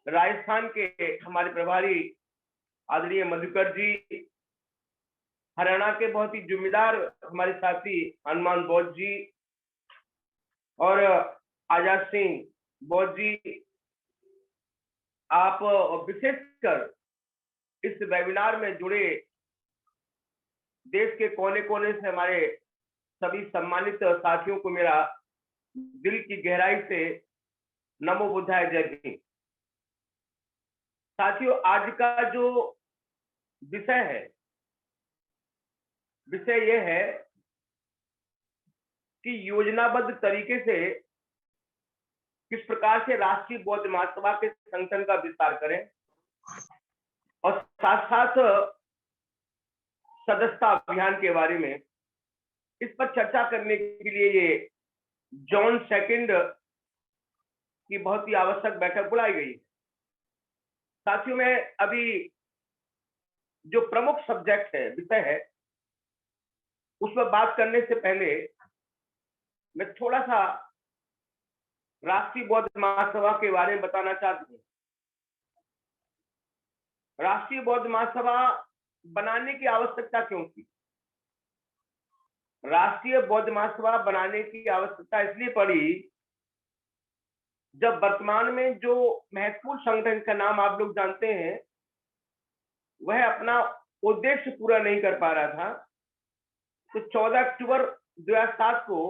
Speaker 1: राजस्थान के हमारे प्रभारी आदरणीय मधुकर जी, हरियाणा के बहुत ही जिम्मेदार हमारे साथी हनुमान बौद्ध जी और आजाद सिंह बौद्ध जी, आप विशेषकर इस वेबिनार में जुड़े देश के कोने कोने से हमारे सभी सम्मानित साथियों को मेरा दिल की गहराई से नमो बुद्धाय जय भीम। साथियों, आज का जो विषय है, विषय यह है कि योजनाबद्ध तरीके से किस प्रकार से राष्ट्रीय बौद्ध महासभा के संगठन का विस्तार करें और साथ साथ सदस्यता अभियान के बारे में इस पर चर्चा करने के लिए ये जून 2 की बहुत ही आवश्यक बैठक बुलाई गई है। साथियों, में अभी जो प्रमुख सब्जेक्ट है, विषय है, उस पर बात करने से पहले मैं थोड़ा सा राष्ट्रीय बौद्ध महासभा के बारे में बताना चाहता हूँ। राष्ट्रीय बौद्ध महासभा बनाने की आवश्यकता क्यों थी? राष्ट्रीय बौद्ध महासभा बनाने की आवश्यकता इसलिए पड़ी जब वर्तमान में जो महत्वपूर्ण संगठन का नाम आप लोग जानते हैं वह अपना उद्देश्य पूरा नहीं कर पा रहा था। तो 14 अक्टूबर 2007 को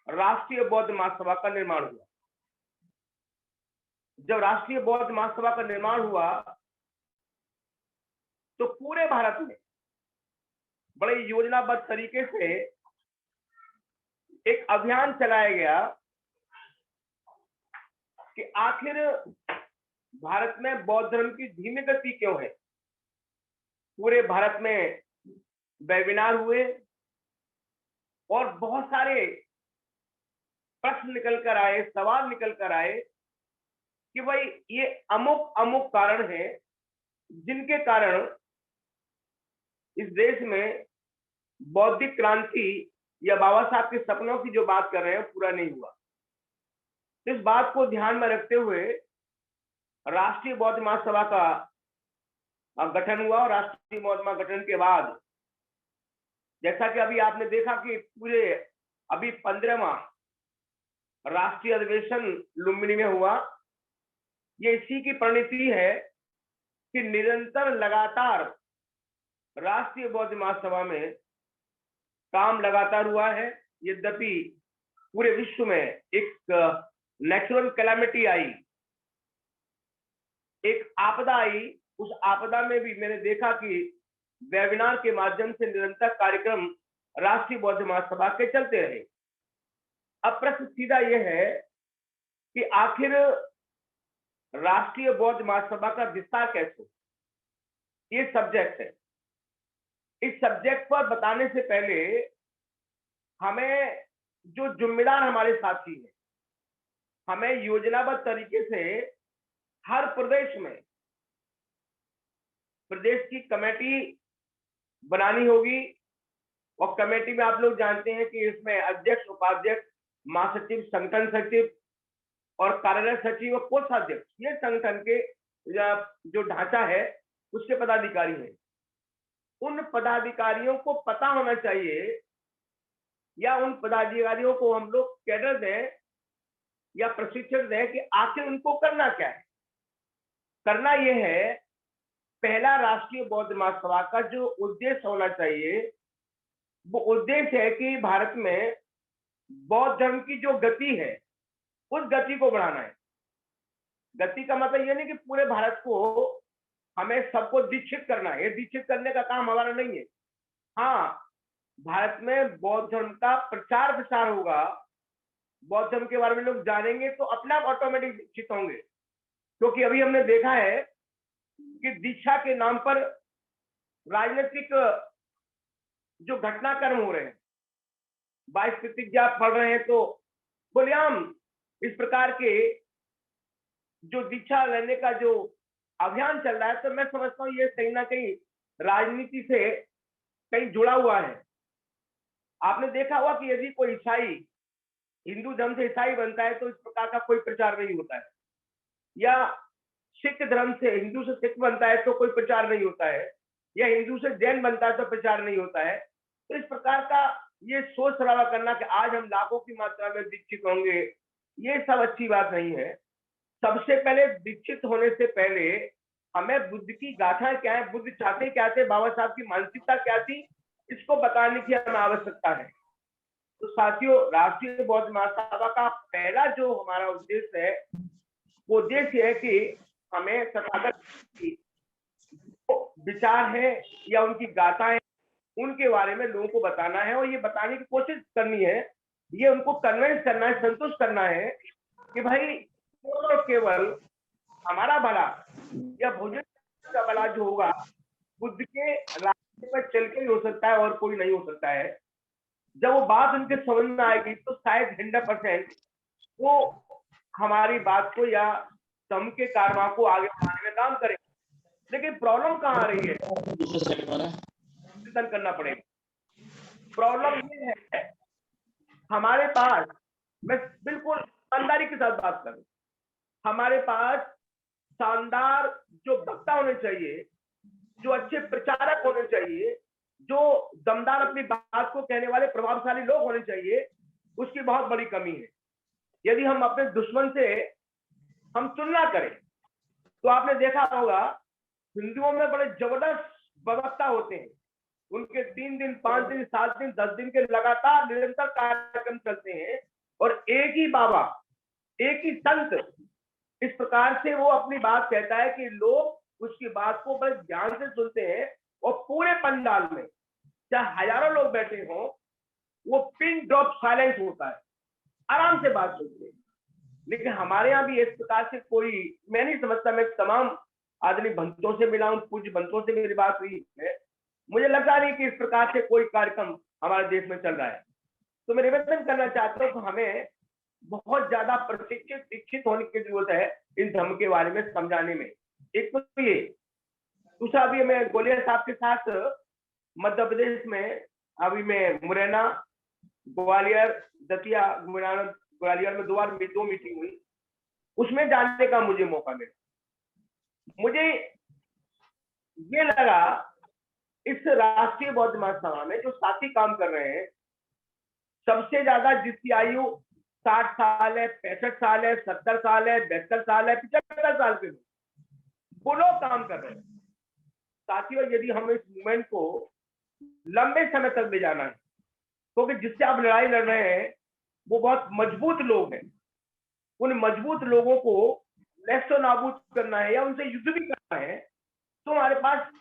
Speaker 1: राष्ट्रीय बौद्ध महासभा का निर्माण हुआ। जब राष्ट्रीय बौद्ध महासभा का निर्माण हुआ तो पूरे भारत में बड़े योजनाबद्ध तरीके से एक अभियान चलाया गया कि आखिर भारत में बौद्ध धर्म की धीमी गति क्यों है। पूरे भारत में वेबिनार हुए और बहुत सारे प्रश्न निकल कर आए, सवाल निकल कर आए कि भाई ये अमुक अमुक कारण है जिनके कारण इस देश में बौद्धिक क्रांति या बाबा साहब के सपनों की जो बात कर रहे हैं पूरा नहीं हुआ। इस बात को ध्यान में रखते हुए राष्ट्रीय बौद्ध महासभा का गठन हुआ और राष्ट्रीय बौद्ध महासभा गठन के बाद जैसा कि अभी आपने देखा कि पूरे अभी 15वां राष्ट्रीय अधिवेशन लुम्बिनी में हुआ। ये इसी की परिणति है कि निरंतर लगातार राष्ट्रीय बौद्ध महासभा में काम लगातार हुआ है। यद्यपि पूरे विश्व में एक नेचुरल कैलामिटी आई, एक आपदा आई, उस आपदा में भी मैंने देखा कि वेबिनार के माध्यम से निरंतर कार्यक्रम राष्ट्रीय बौद्ध महासभा के चलते रहे। अब प्रश्न सीधा यह है कि आखिर राष्ट्रीय बौद्ध महासभा का विस्तार कैसे हो, ये सब्जेक्ट है। इस सब्जेक्ट पर बताने से पहले हमें जो जिम्मेदार हमारे साथी हैं, हमें योजनाबद्ध तरीके से हर प्रदेश में प्रदेश की कमेटी बनानी होगी और कमेटी में आप लोग जानते हैं कि इसमें अध्यक्ष, उपाध्यक्ष, महासचिव, संगठन सचिव और कार्यरत सचिव और कोषाध्यक्ष, ये संगठन के जो ढांचा है उसके पदाधिकारी हैं। उन पदाधिकारियों को पता होना चाहिए, या उन पदाधिकारियों को हम लोग कैडर दें या प्रशिक्षण दें कि आखिर उनको करना क्या है। करना यह है, पहला राष्ट्रीय बौद्ध महासभा का जो उद्देश्य होना चाहिए वो उद्देश्य है कि भारत में बौद्ध धर्म की जो गति है उस गति को बढ़ाना है। गति का मतलब ये नहीं कि पूरे भारत को हमें सबको दीक्षित करना है, ये दीक्षित करने का काम हमारा नहीं है। हाँ, भारत में बौद्ध धर्म का प्रचार प्रसार होगा, बौद्ध धर्म के बारे में लोग जानेंगे तो अपने आप ऑटोमेटिक दीक्षित होंगे। क्योंकि अभी हमने देखा है कि दीक्षा के नाम पर राजनीतिक जो घटनाक्रम हो रहे हैं, 22 प्रतिज्ञा पढ़ रहे हैं, तो खुलेआम इस प्रकार के जो दीक्षा लेने का जो अभियान चल रहा है, तो मैं समझता हूँ ये कहीं ना कहीं राजनीति से कहीं जुड़ा हुआ है। आपने देखा हुआ कि यदि कोई ईसाई हिंदू धर्म से ईसाई बनता है तो इस प्रकार का कोई प्रचार नहीं होता है, या सिख धर्म से हिंदू से सिख बनता है तो कोई प्रचार नहीं होता है, या हिंदू से जैन बनता है तो प्रचार नहीं होता है। तो इस प्रकार का ये सोच सरावा करना कि आज हम लाखों की मात्रा में दीक्षित होंगे, ये सब अच्छी बात नहीं है। सबसे पहले दीक्षित होने से पहले हमें बुद्ध की गाथाएं क्या है, बुद्ध चाहते क्या थे, बाबा साहब की मानसिकता क्या थी, इसको बताने की हमें आवश्यकता है। तो साथियों, राष्ट्रीय बौद्ध महासभा का पहला जो हमारा उद्देश्य है वो उद्देश्य है कि हमें तथागत की विचार है या उनकी गाथाएं, उनके बारे में लोगों को बताना है, और ये बताने की कोशिश करनी है, ये उनको कन्विंस करना है, संतुष्ट करना है कि भाई केवल और केवल हमारा भला या भोजन का भला जो होगा बुद्ध के रास्ते पर चल के ही हो सकता है, और कोई नहीं हो सकता है। जब वो बात उनके समझ में आएगी तो शायद 100% वो हमारी बात को या धर्म के कारवां को आगे बढ़ाने में काम करें। लेकिन प्रॉब्लम कहाँ आ रही है, चिंतन करना पड़ेगा। प्रॉब्लम ये है, हमारे पास, मैं बिल्कुल ईमानदारी के साथ बात करूं, हमारे पास शानदार जो वक्ता होने चाहिए, जो अच्छे प्रचारक होने चाहिए, जो दमदार अपनी बात को कहने वाले प्रभावशाली लोग होने चाहिए, उसकी बहुत बड़ी कमी है। यदि हम अपने दुश्मन से हम तुलना करें तो आपने देखा होगा हिंदुओं में बड़े जबरदस्त वक्ता होते हैं, उनके 3 दिन 5 दिन 7 दिन 10 दिन के लगातार निरंतर कार्यक्रम चलते हैं, और एक ही बाबा, एक ही संत इस प्रकार से वो अपनी बात कहता है कि लोग उसकी बात को बड़े ध्यान से सुनते हैं, और पूरे पंडाल में चाहे हजारों लोग बैठे हों, वो पिन ड्रॉप साइलेंस होता है, आराम से बात सुनते हैं। लेकिन हमारे यहाँ भी इस प्रकार से कोई, मैं नहीं समझता, मैं तमाम आदमी भंतों से मिला हूं, पूज्य भंतों से मेरी बात हुई है, मुझे लगता नहीं कि इस प्रकार से कोई कार्यक्रम हमारे देश में चल रहा है। तो मैं निवेदन करना चाहता हूँ कि हमें बहुत ज्यादा प्रशिक्षित शिक्षित होने की जरूरत है इन धर्म के बारे में समझाने में। एक तो ये, दूसरा अभी मैं गोलिया साहब के साथ मध्य प्रदेश में, अभी मैं मुरैना, ग्वालियर, दतिया, ग्वालियर में 2 मीटिंग हुई, उसमें जाने का मुझे मौका मिला। मुझे ये लगा इस राष्ट्रीय बौद्ध महासभा में जो साथी काम कर रहे हैं, सबसे ज्यादा जिसकी आयु 60 साल है, 65 साल है, 70 साल है, 72 साल है, 75 साल के लोग, वो लोग काम कर रहे हैं। साथियों, यदि हम इस मूवमेंट को लंबे समय तक ले जाना है, क्योंकि जिससे आप लड़ाई लड़ रहे हैं वो बहुत मजबूत लोग हैं, उन मजबूत लोगों को नेस्तो नाबूद करना है या उनसे युद्ध भी करना है, तो हमारे पास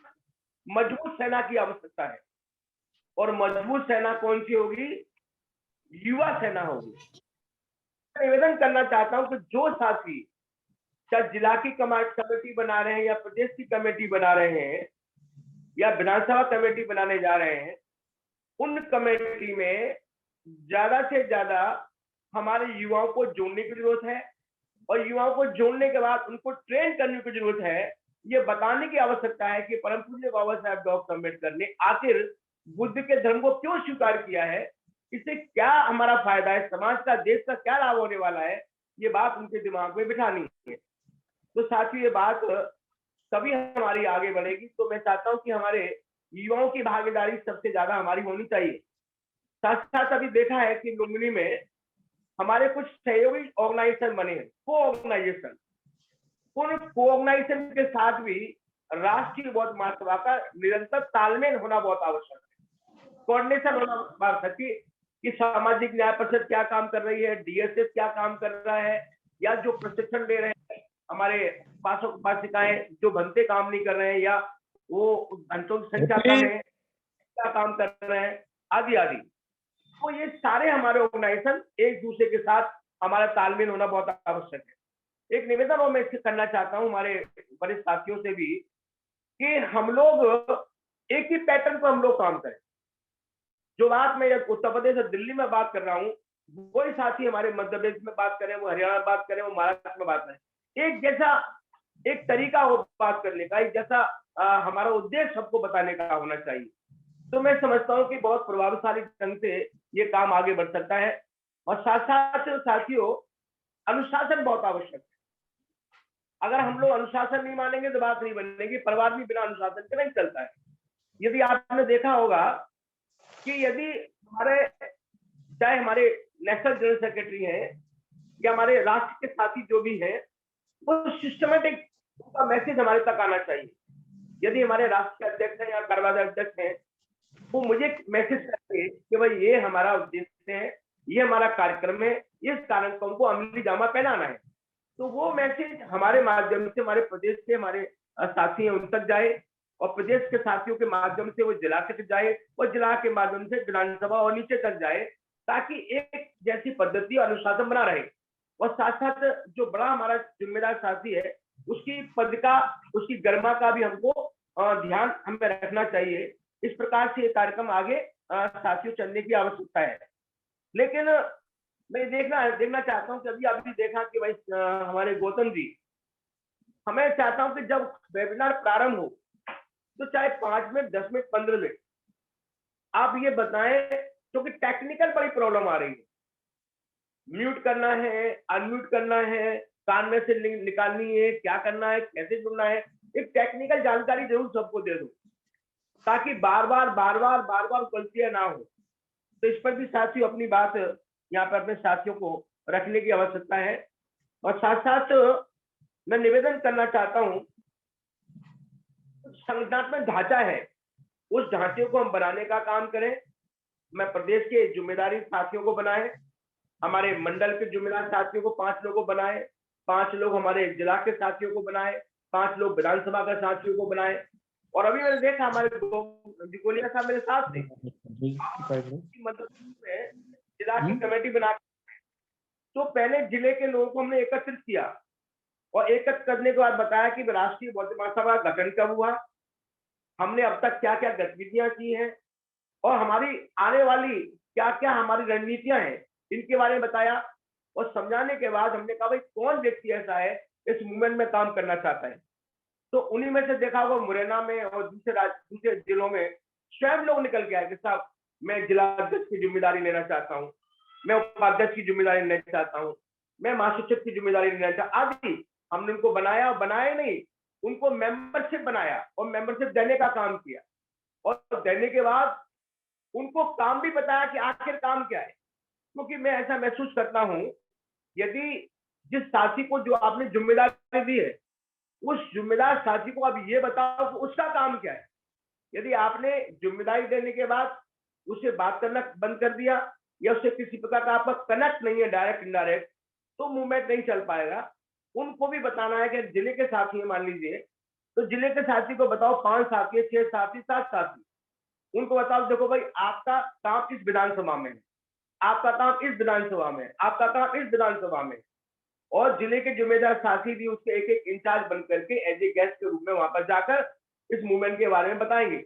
Speaker 1: मजबूत सेना की आवश्यकता है। और मजबूत सेना कौन सी होगी? युवा सेना होगी। निवेदन करना चाहता हूं कि जो साथी चाहे जिला की कमेटी बना रहे हैं या प्रदेश की कमेटी बना रहे हैं या विधानसभा कमेटी बनाने जा रहे हैं, उन कमेटी में ज्यादा से ज्यादा हमारे युवाओं को जोड़ने की जरूरत है, और युवाओं को जोड़ने के बाद उनको ट्रेन करने की जरूरत है। ये बताने की आवश्यकता है कि परम पूज्य बाबा साहब डॉक्टर अम्बेडकर ने आखिर बुद्ध के धर्म को क्यों स्वीकार किया है, इससे क्या हमारा फायदा है, समाज का, देश का क्या लाभ होने वाला है, ये बात उनके दिमाग में बिठानी है। तो साथियों ये बात तभी हमारी आगे बढ़ेगी। तो मैं चाहता हूं कि हमारे युवाओं की भागीदारी सबसे ज्यादा हमारी होनी चाहिए। साथ साथ अभी देखा है कि लुम्बिनी में हमारे कुछ सहयोगी ऑर्गेनाइजेशन बने हैं, को ऑर्गेनाइजेशन। उन को ऑर्गेनाइजेशन के साथ भी राष्ट्रीय बौद्ध महासभा का निरंतर तालमेल होना बहुत आवश्यक है, कोऑर्डिनेशन होना आवश्यक है कि सामाजिक न्याय परिषद क्या काम कर रही है, डीएसएस क्या काम कर रहा है, या जो प्रशिक्षण दे रहे हैं हमारे पासक पासिकाएं जो बनते काम नहीं कर रहे हैं, या वो घंटों की संख्या कम है क्या काम कर रहे हैं, आदि आदि। तो ये सारे हमारे ऑर्गेनाइजेशन एक दूसरे के साथ हमारा तालमेल होना बहुत आवश्यक है। एक निवेदन और मैं इससे करना चाहता हूं हमारे वरिष्ठ साथियों से भी कि हम लोग एक ही पैटर्न पर हम लोग काम करें। जो बात मैं उत्तर प्रदेश और दिल्ली में बात कर रहा हूँ, वही साथी हमारे मध्य प्रदेश में बात करें, वो हरियाणा में बात करें, वो महाराष्ट्र में बात करें। एक जैसा एक तरीका हो बात करने का, एक जैसा हमारा उद्देश्य सबको बताने का होना चाहिए। तो मैं समझता हूँ कि बहुत प्रभावशाली ढंग से ये काम आगे बढ़ सकता है। और साथ साथ साथियों अनुशासन बहुत आवश्यक है। अगर हम लोग अनुशासन नहीं मानेंगे तो बात नहीं बनेगी। परिवार भी बिना अनुशासन के नहीं चलता है। यदि आपने देखा होगा कि यदि हमारे चाहे हमारे नेशनल जनरल सेक्रेटरी हैं या हमारे राष्ट्र के साथी जो भी हैं, वो सिस्टमेटिक उनका मैसेज हमारे तक आना चाहिए। यदि हमारे राष्ट्र के अध्यक्ष हैं या कार्यवाहक अध्यक्ष हैं, वो मुझे मैसेज करते कि भाई ये हमारा उद्देश्य है, ये हमारा कार्यक्रम है, इस कार्यक्रम को अमली जामा पहनाना है, तो वो मैसेज हमारे माध्यम से हमारे प्रदेश के हमारे साथी हैं उन तक जाए, और प्रदेश के साथियों के माध्यम से वो जिला तक जाए, और जिला के माध्यम से विधानसभा और नीचे तक जाए, ताकि एक जैसी पद्धति और अनुशासन बना रहे। और साथ साथ जो बड़ा हमारा जिम्मेदार साथी है, उसकी पद का, उसकी गरिमा का भी हमको ध्यान हमें रखना चाहिए। इस प्रकार से ये कार्यक्रम आगे साथियों चलने की आवश्यकता है। लेकिन मैं देखना चाहता हूँ कि अभी देखा कि भाई हमारे गौतम जी, हमें चाहता हूँ कि जब वेबिनार प्रारंभ हो तो चाहे 5 मिनट, 10 मिनट, 15 मिनट आप ये बताएं, क्योंकि टेक्निकल बड़ी प्रॉब्लम आ रही है। म्यूट करना है, अनम्यूट करना है, कान में से निकालनी है, क्या करना है, कैसे जुड़ना है, एक टेक्निकल जानकारी जरूर सबको दे दो, ताकि बार बार गलतियां ना हो। तो इस पर भी साथियों अपनी बात यहाँ पर अपने साथियों को रखने की आवश्यकता है। और साथ साथ मैं निवेदन करना चाहता हूँ, संगठनात्मक ढांचा है, उस ढांचे को हम बनाने का काम करें। मैं प्रदेश के जिम्मेदारी साथियों को बनाए, हमारे मंडल के जिम्मेदार साथियों को 5 लोगों को बनाए, 5 लोग हमारे जिला के साथियों को बनाए, 5 लोग विधानसभा के साथियों को बनाए। और अभी मैंने देखा हमारे गोलिया साहब मेरे साथ थे, जिला की कमेटी बना, तो पहले जिले के लोगों को हमने एकत्रित किया, और एकत्र करने के बाद बताया कि राष्ट्रीय बौद्ध महासभा का गठन कब हुआ, हमने अब तक क्या क्या गतिविधियां की हैं, और हमारी आने वाली क्या क्या हमारी रणनीतियां हैं, इनके बारे में बताया। और समझाने के बाद हमने कहा भाई कौन व्यक्ति ऐसा है इस मूवमेंट में काम करना चाहता है। तो उन्हीं में से देखा होगा मुरैना में और दूसरे जिलों में स्वयं लोग निकल के आए कि साहब मैं जिला अध्यक्ष की जिम्मेदारी लेना चाहता हूँ, मैं उपाध्यक्ष की जिम्मेदारी लेना चाहता हूँ, मैं महासचिव की जिम्मेदारी लेना चाहता आदि। हमने उनको बनाया, और बनाए नहीं, उनको मेंबरशिप बनाया और मेंबरशिप देने का काम किया। और देने के बाद उनको काम भी बताया कि आखिर काम क्या है। क्योंकि मैं ऐसा महसूस करता हूं, यदि जिस साथी को जो आपने जिम्मेदारी दी है, उस जिम्मेदार साथी को अब ये बताओ कि उसका काम क्या है। यदि आपने जिम्मेदारी देने के बाद उससे बात करना बंद कर दिया, या उससे किसी प्रकार का आपका कनेक्ट नहीं है डायरेक्ट इनडायरेक्ट, तो मूवमेंट नहीं चल पाएगा। उनको भी बताना है कि जिले के साथी मान लीजिए, तो जिले के साथी को बताओ 5 साथी, 6 साथी, 7 साथी, उनको बताओ देखो भाई आपका काम इस विधानसभा में है, आपका काम इस विधानसभा में, आपका काम इस विधानसभा में। और जिले के जिम्मेदार साथी भी उसके एक एक इंचार्ज बन करके एज ए गेस्ट के रूप में वहां पर जाकर इस मूवमेंट के बारे में बताएंगे।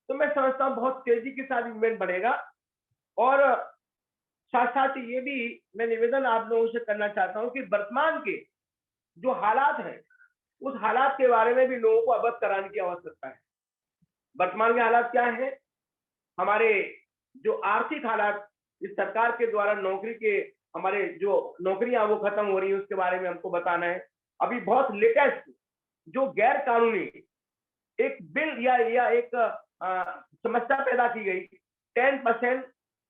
Speaker 1: तो मैं समझता हूँ बहुत तेजी के साथ मूवमेंट बढ़ेगा। और साथ साथ ये भी मैं निवेदन आप लोगों से करना चाहता हूँ कि वर्तमान के जो हालात हैं, उस हालात के बारे में भी लोगों को अवगत कराने की आवश्यकता है। वर्तमान के हालात क्या है, हमारे जो आर्थिक हालात इस सरकार के द्वारा नौकरी के हमारे जो नौकरियां वो खत्म हो रही है उसके बारे में हमको बताना है। अभी बहुत लेटेस्ट जो गैर कानूनी एक बिल या एक समस्या पैदा की गई, 10%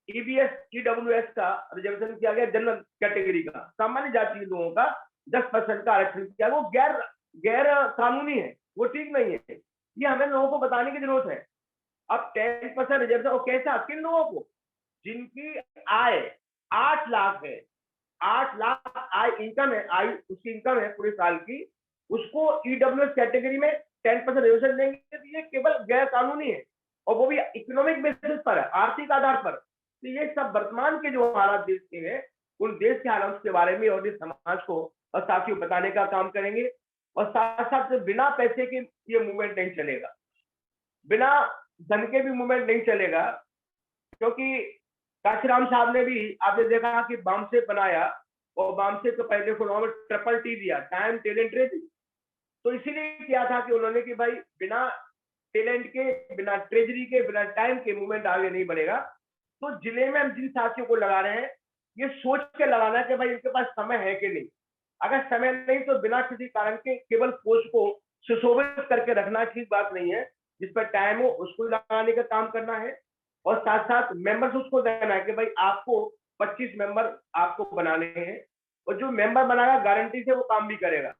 Speaker 1: ईबीएस ईडब्ल्यूएस का रिजर्वेशन किया गया, जनरल कैटेगरी का, सामान्य जाति लोगों का 10% का आरक्षण किया, वो गैर कानूनी है, वो ठीक नहीं है। ये हमें लोगों को बताने की जरूरत है। अब 10% रिजर्वेशन वो कैसा, किन लोगों को, जिनकी आय 8 लाख है, 8 लाख आय इनकम है, आय उसकी इनकम है पूरे साल की, उसको ईडब्ल्यूएस कैटेगरी में 10% रिजर्वेशन देंगे, तो ये केवल गैर कानूनी है, और वो भी इकोनॉमिक बेसिस पर है, आर्थिक आधार पर। तो ये सब वर्तमान के जो हालात देश के हैं, उन देश के हालात के बारे में और इस समाज को और साथियों बताने का काम करेंगे। और साथ साथ बिना पैसे के ये मूवमेंट नहीं चलेगा, बिना धन के भी मूवमेंट नहीं चलेगा, क्योंकि काशीराम साहब ने भी आपने देखा कि बामसे बनाया, और बामसे तो पहले को नाम ट्रिपल टी दिया, टाइम टैलेंट ट्रेजरी। तो इसीलिए किया था कि उन्होंने कि भाई बिना टैलेंट के, बिना ट्रेजरी के, बिना टाइम के मूवमेंट आगे नहीं बढ़ेगा। तो जिले में हम जिन साथियों को लगा रहे हैं, ये सोच के लगाना है कि भाई इनके पास समय है कि नहीं। अगर समय नहीं तो बिना किसी कारण के केवल पोस्ट को सुशोभित करके रखना ठीक बात नहीं है। जिस पर टाइम हो उसको लगाने का काम करना है, और साथ साथ मेंबर्स उसको देना है कि भाई आपको 25 मेंबर आपको बनाने हैं, और जो मेंबर बनाएगा गारंटी से वो काम भी करेगा।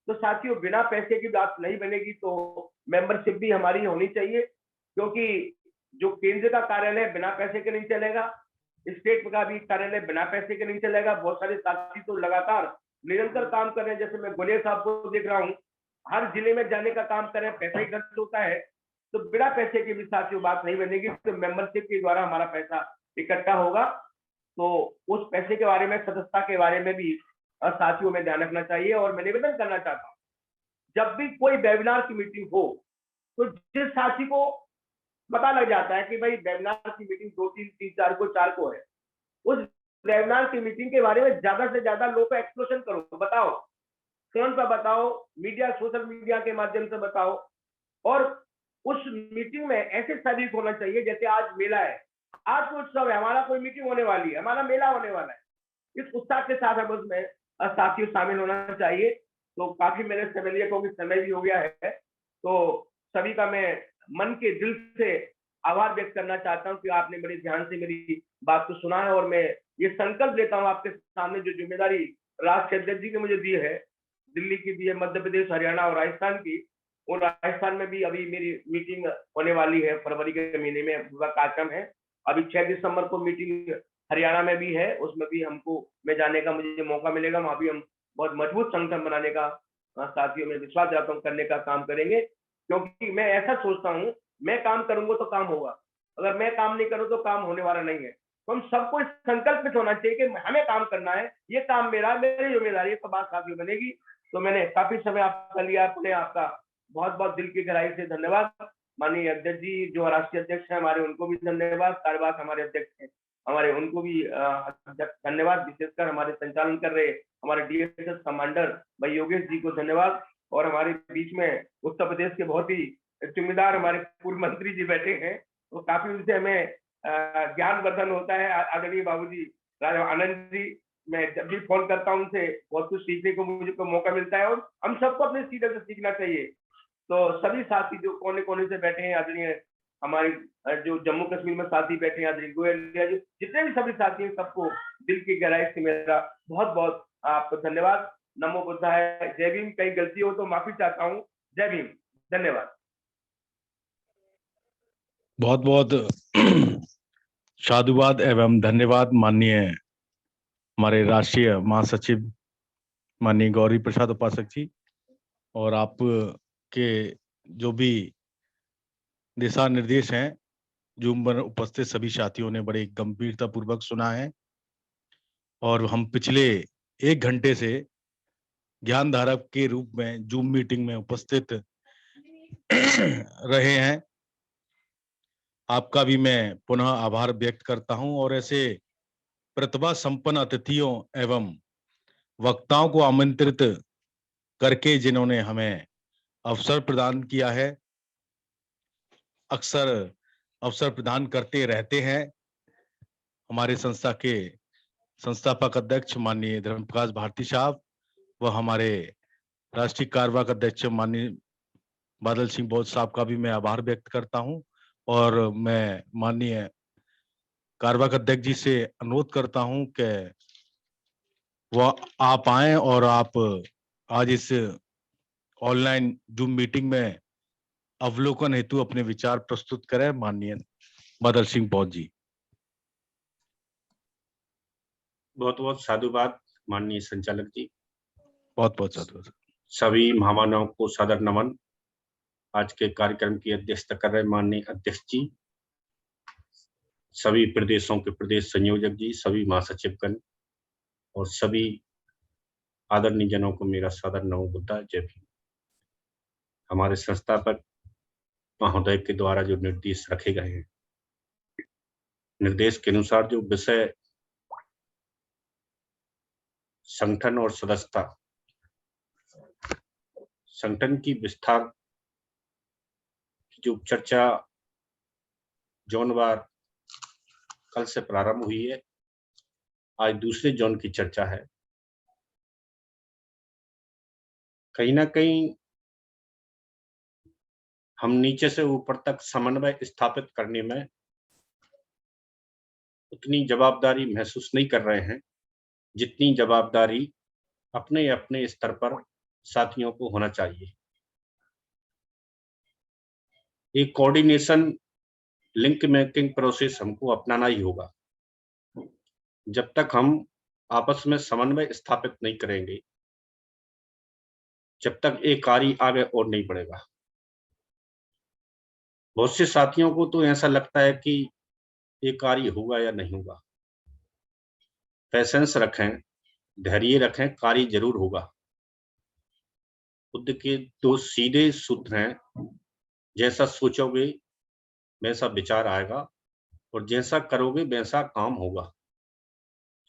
Speaker 1: तो साथियों बिना पैसे की बात नहीं बनेगी, तो मेंबरशिप भी हमारी होनी चाहिए, क्योंकि जो केंद्र का कार्यालय बिना पैसे के नहीं चलेगा, स्टेट का भी कार्यालय बिना पैसे के नहीं चलेगा। बहुत सारे साथी तो लगातार निरंतर काम कर रहे हैं, जैसे मैं गुलेर साहब को देख रहा हूँ, हर जिले में जाने का काम कर रहे हैं, पैसा ही खर्च होता है। तो बिना पैसे की भी साथियों बात नहीं बनेगी, तो मेंबरशिप के द्वारा हमारा पैसा इकट्ठा होगा। तो उस पैसे के बारे में, सदस्यता के बारे में भी साथियों में ध्यान रखना चाहिए। और मैं निवेदन करना चाहता हूँ, जब भी कोई वेबिनार की मीटिंग हो, तो जिस साथी को पता लग जाता है कि भाई वेबिनार की मीटिंग 2, 3, 4 को है, उस वेबिनार की मीटिंग के बारे में ज्यादा से ज्यादा लोगों को एक्सप्लोशन करो, बताओ, फोन पर बताओ, मीडिया, सोशल मीडिया के माध्यम से बताओ। और उस मीटिंग में ऐसे शरीक होना चाहिए जैसे आज मेला है, आज कोई उत्सव है, हमारा कोई मीटिंग होने वाली है, हमारा मेला होने वाला है, इस उत्साह के साथ हम उसमें साथियों शामिल होना चाहिए। तो काफी मैंने समय लिया क्योंकि समय भी हो गया है, तो सभी का मैं मन के दिल से आभार व्यक्त करना चाहता हूं कि आपने बड़े ध्यान से मेरी बात को सुना है। और मैं ये संकल्प लेता हूं आपके सामने, जो जिम्मेदारी राष्ट्रीय अध्यक्ष जी ने मुझे दी है, दिल्ली की दी है, मध्य प्रदेश, हरियाणा और राजस्थान की, और राजस्थान में भी अभी मेरी मीटिंग होने वाली है, फरवरी के महीने में विवाह कार्यक्रम है। अभी 6 दिसंबर को मीटिंग हरियाणा में भी है, उसमें भी हमको मैं जाने का मुझे मौका मिलेगा। वहां भी हम बहुत मजबूत संगठन बनाने का साथियों में विश्वास रखता हूं, करने का काम करेंगे। क्योंकि मैं ऐसा सोचता हूं, मैं काम करूंगा तो काम होगा, अगर मैं काम नहीं करूं तो काम होने वाला नहीं है। तो हम सबको इस संकल्प में होना चाहिए कि हमें काम करना है, ये काम मेरा, मेरी जिम्मेदारी है, तो बात साथियों बनेगी। तो मैंने काफी समय आपका लिया, अपने आपका बहुत बहुत दिल की गहराई से धन्यवाद। माननीय अध्यक्ष जी जो राष्ट्रीय अध्यक्ष है हमारे, उनको भी धन्यवाद। कार्यवाहक हमारे अध्यक्ष हैं हमारे, उनको भी धन्यवाद। विशेषकर हमारे संचालन कर रहे हमारे डीएसएस कमांडर भाई योगेश जी को धन्यवाद। और हमारे बीच में उत्तर प्रदेश के बहुत ही जिम्मेदार हमारे पूर्व मंत्री जी बैठे हैं, तो काफी उनसे हमें ज्ञानवर्धन होता है। आदरणीय बाबूजी राजा आनंद जी, मैं जब भी फोन करता हूं उनसे बहुत कुछ सीखने को मुझे को मौका मिलता है, और हम सबको अपने सीनियर से सीखना चाहिए। तो सभी साथी जो कोने कोने से बैठे हैं, आदरणीय हमारे जो जम्मू कश्मीर में साथी बैठे हैं, आदरणीय गोयल, जितने भी सभी साथी हैं, सबको दिल की गहराई से मेरा बहुत बहुत आपको धन्यवाद। नमो बुद्धाय, जय भीम। कहीं गलती हो तो माफी चाहता हूँ। जय भीम, धन्यवाद।
Speaker 2: बहुत बहुत साधुवाद एवं धन्यवाद माननीय हमारे राष्ट्रीय महासचिव माननीय गौरी प्रसाद उपासक जी, और आप के जो भी दिशा निर्देश हैं, जूम पर उपस्थित सभी साथियों ने बड़े गंभीरता पूर्वक सुना है। और हम पिछले 1 घंटे से ज्ञान धारक के रूप में जूम मीटिंग में उपस्थित रहे हैं। आपका भी मैं पुनः आभार व्यक्त करता हूं, और ऐसे प्रतिभा संपन्न अतिथियों एवं वक्ताओं को आमंत्रित करके जिन्होंने हमें अवसर प्रदान किया है, अक्सर अवसर प्रदान करते रहते हैं हमारे संस्था के संस्थापक अध्यक्ष माननीय धर्म प्रकाश भारती साहब व हमारे राष्ट्रीय कार्यवाहक अध्यक्ष माननीय बादल सिंह बौद्ध साहब का भी मैं आभार व्यक्त करता हूं और मैं माननीय कार्यवाहक अध्यक्ष जी से अनुरोध करता हूं कि वह आप आए और आप आज इस ऑनलाइन जूम मीटिंग में अवलोकन हेतु अपने विचार प्रस्तुत करें। माननीय बादल सिंह बौद्ध जी।
Speaker 3: बहुत बहुत साधुवाद माननीय संचालक जी।
Speaker 2: बहुत बहुत साधुवाद।
Speaker 3: सभी महामानवों को सादर नमन। आज के कार्यक्रम की अध्यक्षता कर रहे माननीय अध्यक्ष जी, सभी प्रदेशों के प्रदेश संयोजक जी, सभी महासचिवगण और सभी आदरणीय जनों को मेरा सादर नमो बुद्धा, जय भीम। हमारे संस्थापक महोदय के द्वारा जो निर्देश रखे गए हैं, निर्देश के अनुसार जो विषय संगठन और सदस्यता, संगठन की विस्तार की जो चर्चा जोनवार कल से प्रारंभ हुई है, आज दूसरे जोन की चर्चा है। कहीं ना कहीं हम नीचे से ऊपर तक समन्वय स्थापित करने में उतनी जवाबदारी महसूस नहीं कर रहे हैं जितनी जवाबदारी अपने अपने स्तर पर साथियों को होना चाहिए। एक कोऑर्डिनेशन लिंक मेकिंग प्रोसेस हमको अपनाना ही होगा। जब तक हम आपस में समन्वय स्थापित नहीं करेंगे, जब तक एक कार्य आगे और नहीं बढ़ेगा। बहुत से साथियों को तो ऐसा लगता है कि ये कार्य होगा या नहीं होगा। पेशेंस रखें, धैर्य रखें, कार्य जरूर होगा। बुद्ध के दो सीधे सूत्र हैं, जैसा सोचोगे वैसा विचार आएगा और जैसा करोगे वैसा काम होगा।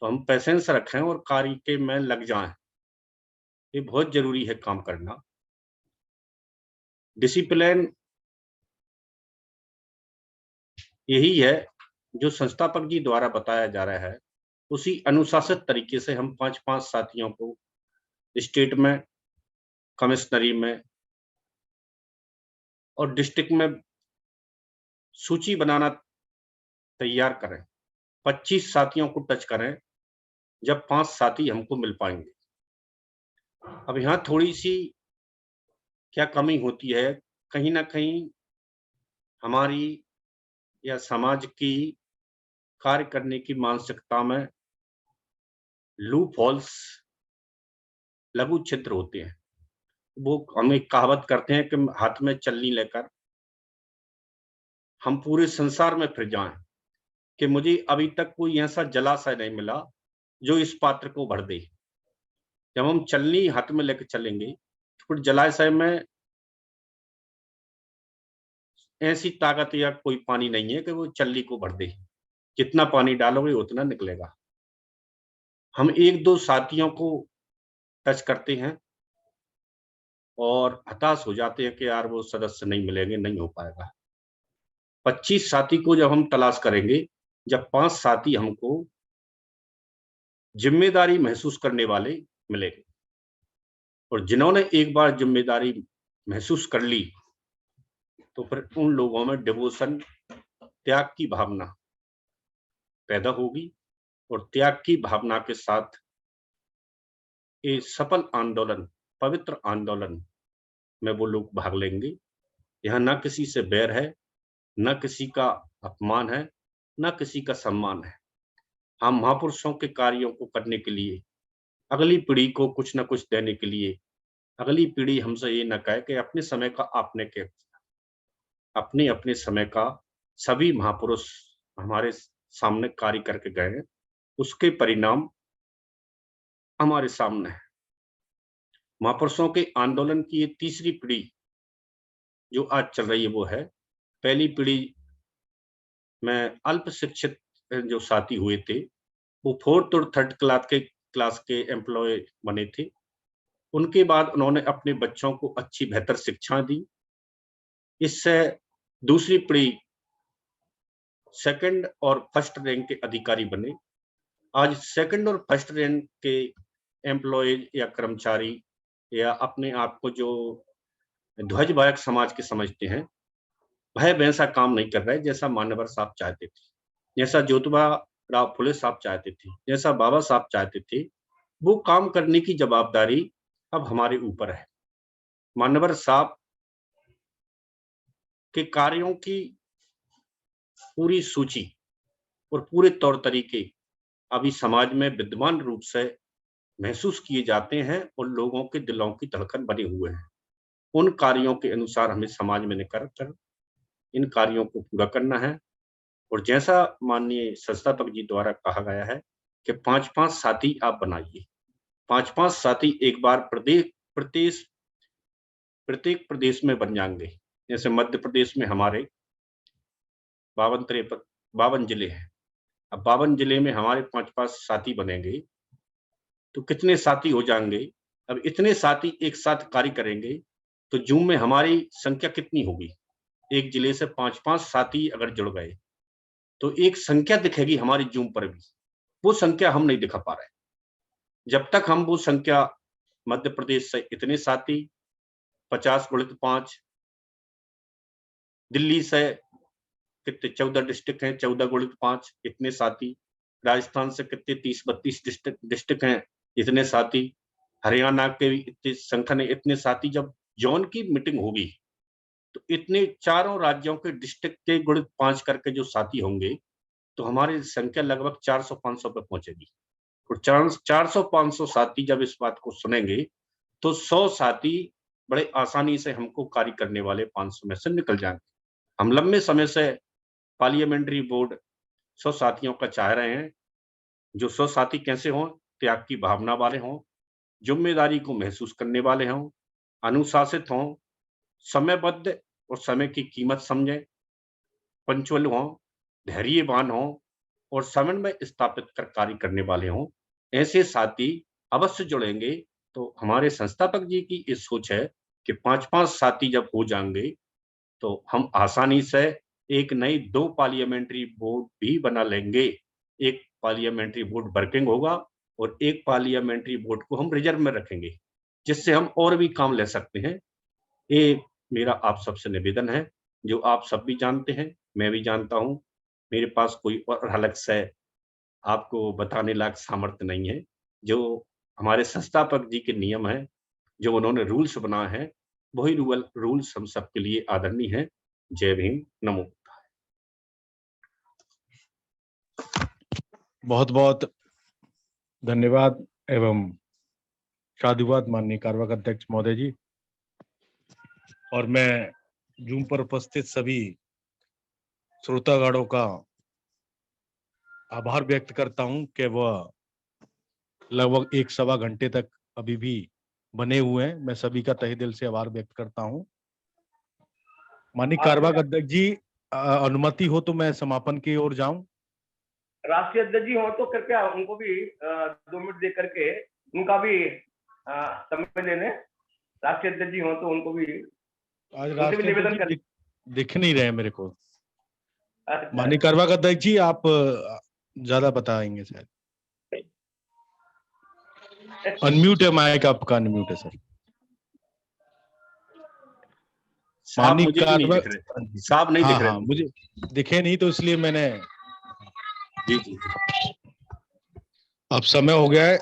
Speaker 3: तो हम पेशेंस रखें और कार्य के में लग जाएं। ये बहुत जरूरी है काम करना। डिसिप्लिन यही है जो संस्थापक जी द्वारा बताया जा रहा है। उसी अनुशासित तरीके से हम 5-5 साथियों को स्टेट में, कमिश्नरी में और डिस्ट्रिक्ट में सूची बनाना तैयार करें। 25 साथियों को टच करें, जब 5 साथी हमको मिल पाएंगे। अब यहाँ थोड़ी सी क्या कमी होती है, कहीं ना कहीं हमारी या समाज की कार्य करने की मानसिकता में लूप होल्स, लघु छिद्र होते हैं। वो हम एक कहावत करते हैं कि हाथ में चलनी लेकर हम पूरे संसार में फिर जाएं कि मुझे अभी तक कोई ऐसा जलाशय नहीं मिला जो इस पात्र को भर दे। जब हम चलनी हाथ में लेकर चलेंगे तो फिर जलाशय में ऐसी ताकत या कोई पानी नहीं है कि वो चलनी को भर दे। जितना पानी डालोगे उतना निकलेगा। हम 1-2 साथियों को टच करते हैं और हताश हो जाते हैं कि यार वो सदस्य नहीं मिलेंगे, नहीं हो पाएगा। 25 साथी को जब हम तलाश करेंगे, जब 5 साथी हमको जिम्मेदारी महसूस करने वाले मिलेंगे और जिन्होंने एक बार जिम्मेदारी महसूस कर ली तो फिर उन लोगों में डिवोशन, त्याग की भावना पैदा होगी और त्याग की भावना के साथ ये सफल आंदोलन, पवित्र आंदोलन में वो लोग भाग लेंगे। यहाँ ना किसी से बैर है, न किसी का अपमान है, न किसी का सम्मान है। हम महापुरुषों के कार्यों को करने के लिए, अगली पीढ़ी को कुछ न कुछ देने के लिए, अगली पीढ़ी हमसे ये न कहे कि अपने समय का आपने क्या। अपने अपने समय का सभी महापुरुष हमारे सामने कार्य करके गए हैं, उसके परिणाम हमारे सामने है। महापुरुषों के आंदोलन की ये तीसरी पीढ़ी जो आज चल रही है वो है। पहली पीढ़ी में अल्प शिक्षित जो साथी हुए थे वो 4th और 3rd क्लास के एम्प्लॉय बने थे। उनके बाद उन्होंने अपने बच्चों को अच्छी बेहतर शिक्षा दी। इससे दूसरी पीढ़ी 2nd और 1st रैंक के अधिकारी बने आज सेकंड और फर्स्ट रैंक के एम्प्लॉयज या कर्मचारी या अपने आप को जो ध्वज वाहक समाज के समझते हैं, वह वैसा काम नहीं कर रहे जैसा मान्यवर साहब चाहते थे, जैसा ज्योतिबा राव फुले साहब चाहते थे, जैसा बाबा साहब चाहते थे। वो काम करने की जवाबदारी अब हमारे ऊपर है। मान्यवर साहब के कार्यों की पूरी सूची और पूरे तौर तरीके अभी समाज में विद्यमान रूप से महसूस किए जाते हैं और लोगों के दिलों की धड़कन बने हुए हैं। उन कार्यों के अनुसार हमें समाज में निकर कर इन कार्यों को पूरा करना है। और जैसा माननीय संस्थापक जी द्वारा कहा गया है कि 5-5 साथी आप बनाइए, 5-5 साथी एक बार प्रत्येक प्रदेश में बन जाएंगे। जैसे मध्य प्रदेश में हमारे 52 जिले हैं, अब 52 जिले में हमारे 5-5 साथी बनेंगे तो कितने साथी हो जाएंगे। अब इतने साथी एक साथ कार्य करेंगे तो जूम में हमारी संख्या कितनी होगी। एक जिले से 5-5 साथी अगर जुड़ गए तो एक संख्या दिखेगी हमारी जूम पर भी। वो संख्या हम नहीं दिखा पा रहे। जब तक हम वो संख्या मध्य प्रदेश से इतने साथी 50 × 5, दिल्ली से कितने 14 डिस्ट्रिक्ट हैं, 14 × 5 इतने साथी, राजस्थान से कितने 30-32 डिस्ट्रिक्ट हैं, इतने साथी, हरियाणा के भी इतने संगठन इतने साथी। जब जोन की मीटिंग होगी तो इतने चारों राज्यों के डिस्ट्रिक्ट के × 5 करके जो साथी होंगे तो हमारी संख्या लगभग 400-500 पे पहुंचेगी। और 400-500 साथी जब इस बात को सुनेंगे तो 100 साथी बड़े आसानी से हमको कार्य करने वाले 500 में से निकल जाएंगे। हम लंबे समय से पार्लियामेंट्री बोर्ड 100 साथियों का चाह रहे हैं। जो 100 साथी कैसे हों, त्याग की भावना वाले हों, जिम्मेदारी को महसूस करने वाले हों, अनुशासित हों, समयबद्ध और समय की कीमत समझें, पंचुअल हों, धैर्यवान हों और समन्वय स्थापित कर कार्य करने वाले हों। ऐसे साथी अवश्य जुड़ेंगे। तो हमारे संस्थापक जी की इस सोच है कि 5-5 साथी जब हो जाएंगे तो हम आसानी से एक नई 2 पार्लियामेंट्री बोर्ड भी बना लेंगे। एक पार्लियामेंट्री बोर्ड वर्किंग होगा और एक पार्लियामेंट्री बोर्ड को हम रिजर्व में रखेंगे, जिससे हम और भी काम ले सकते हैं। ये मेरा आप सबसे निवेदन है, जो आप सब भी जानते हैं, मैं भी जानता हूं। मेरे पास कोई और अलग से आपको बताने लायक सामर्थ्य नहीं है। जो हमारे संस्थापक जी के नियम है, जो उन्होंने रूल्स बनाए हैं, वही रूल्स हम सबके लिए आदरणीय है। जय भीम, नमो।
Speaker 2: बहुत बहुत धन्यवाद एवं साधुवाद माननीय कार्यवाहक अध्यक्ष महोदय जी। और मैं जूम पर उपस्थित सभी श्रोतागणों का आभार व्यक्त करता हूं कि वह लगभग 1-1.25 घंटे तक अभी भी बने हुए हैं। मैं सभी का तहे दिल से आभार व्यक्त करता हूं। माननीय कार्यवाहक अध्यक्ष जी, अनुमति हो तो मैं समापन की ओर जाऊं।
Speaker 1: राष्ट्रीय अध्यक्ष जी हो तो कृपया उनको भी 2 मिनट दे करके उनका भी समय देने। राष्ट्रीय अध्यक्ष जी हो तो उनको भी
Speaker 2: आज राष्ट्रीय
Speaker 1: निवेदन
Speaker 2: अध्यक्ष जी दिख नहीं रहे मेरे को।
Speaker 1: अच्छा।
Speaker 2: माननीय कार्यवाहक अध्यक्ष जी, आप ज्यादा बताएंगे शायद। अनम्यूट है माइक आपका, अनम्यूट है सर।
Speaker 3: साहब साहब नहीं दिख रहे।
Speaker 2: हाँ, मुझे दिखे नहीं तो इसलिए मैंने।
Speaker 3: जी।
Speaker 2: अब समय हो गया है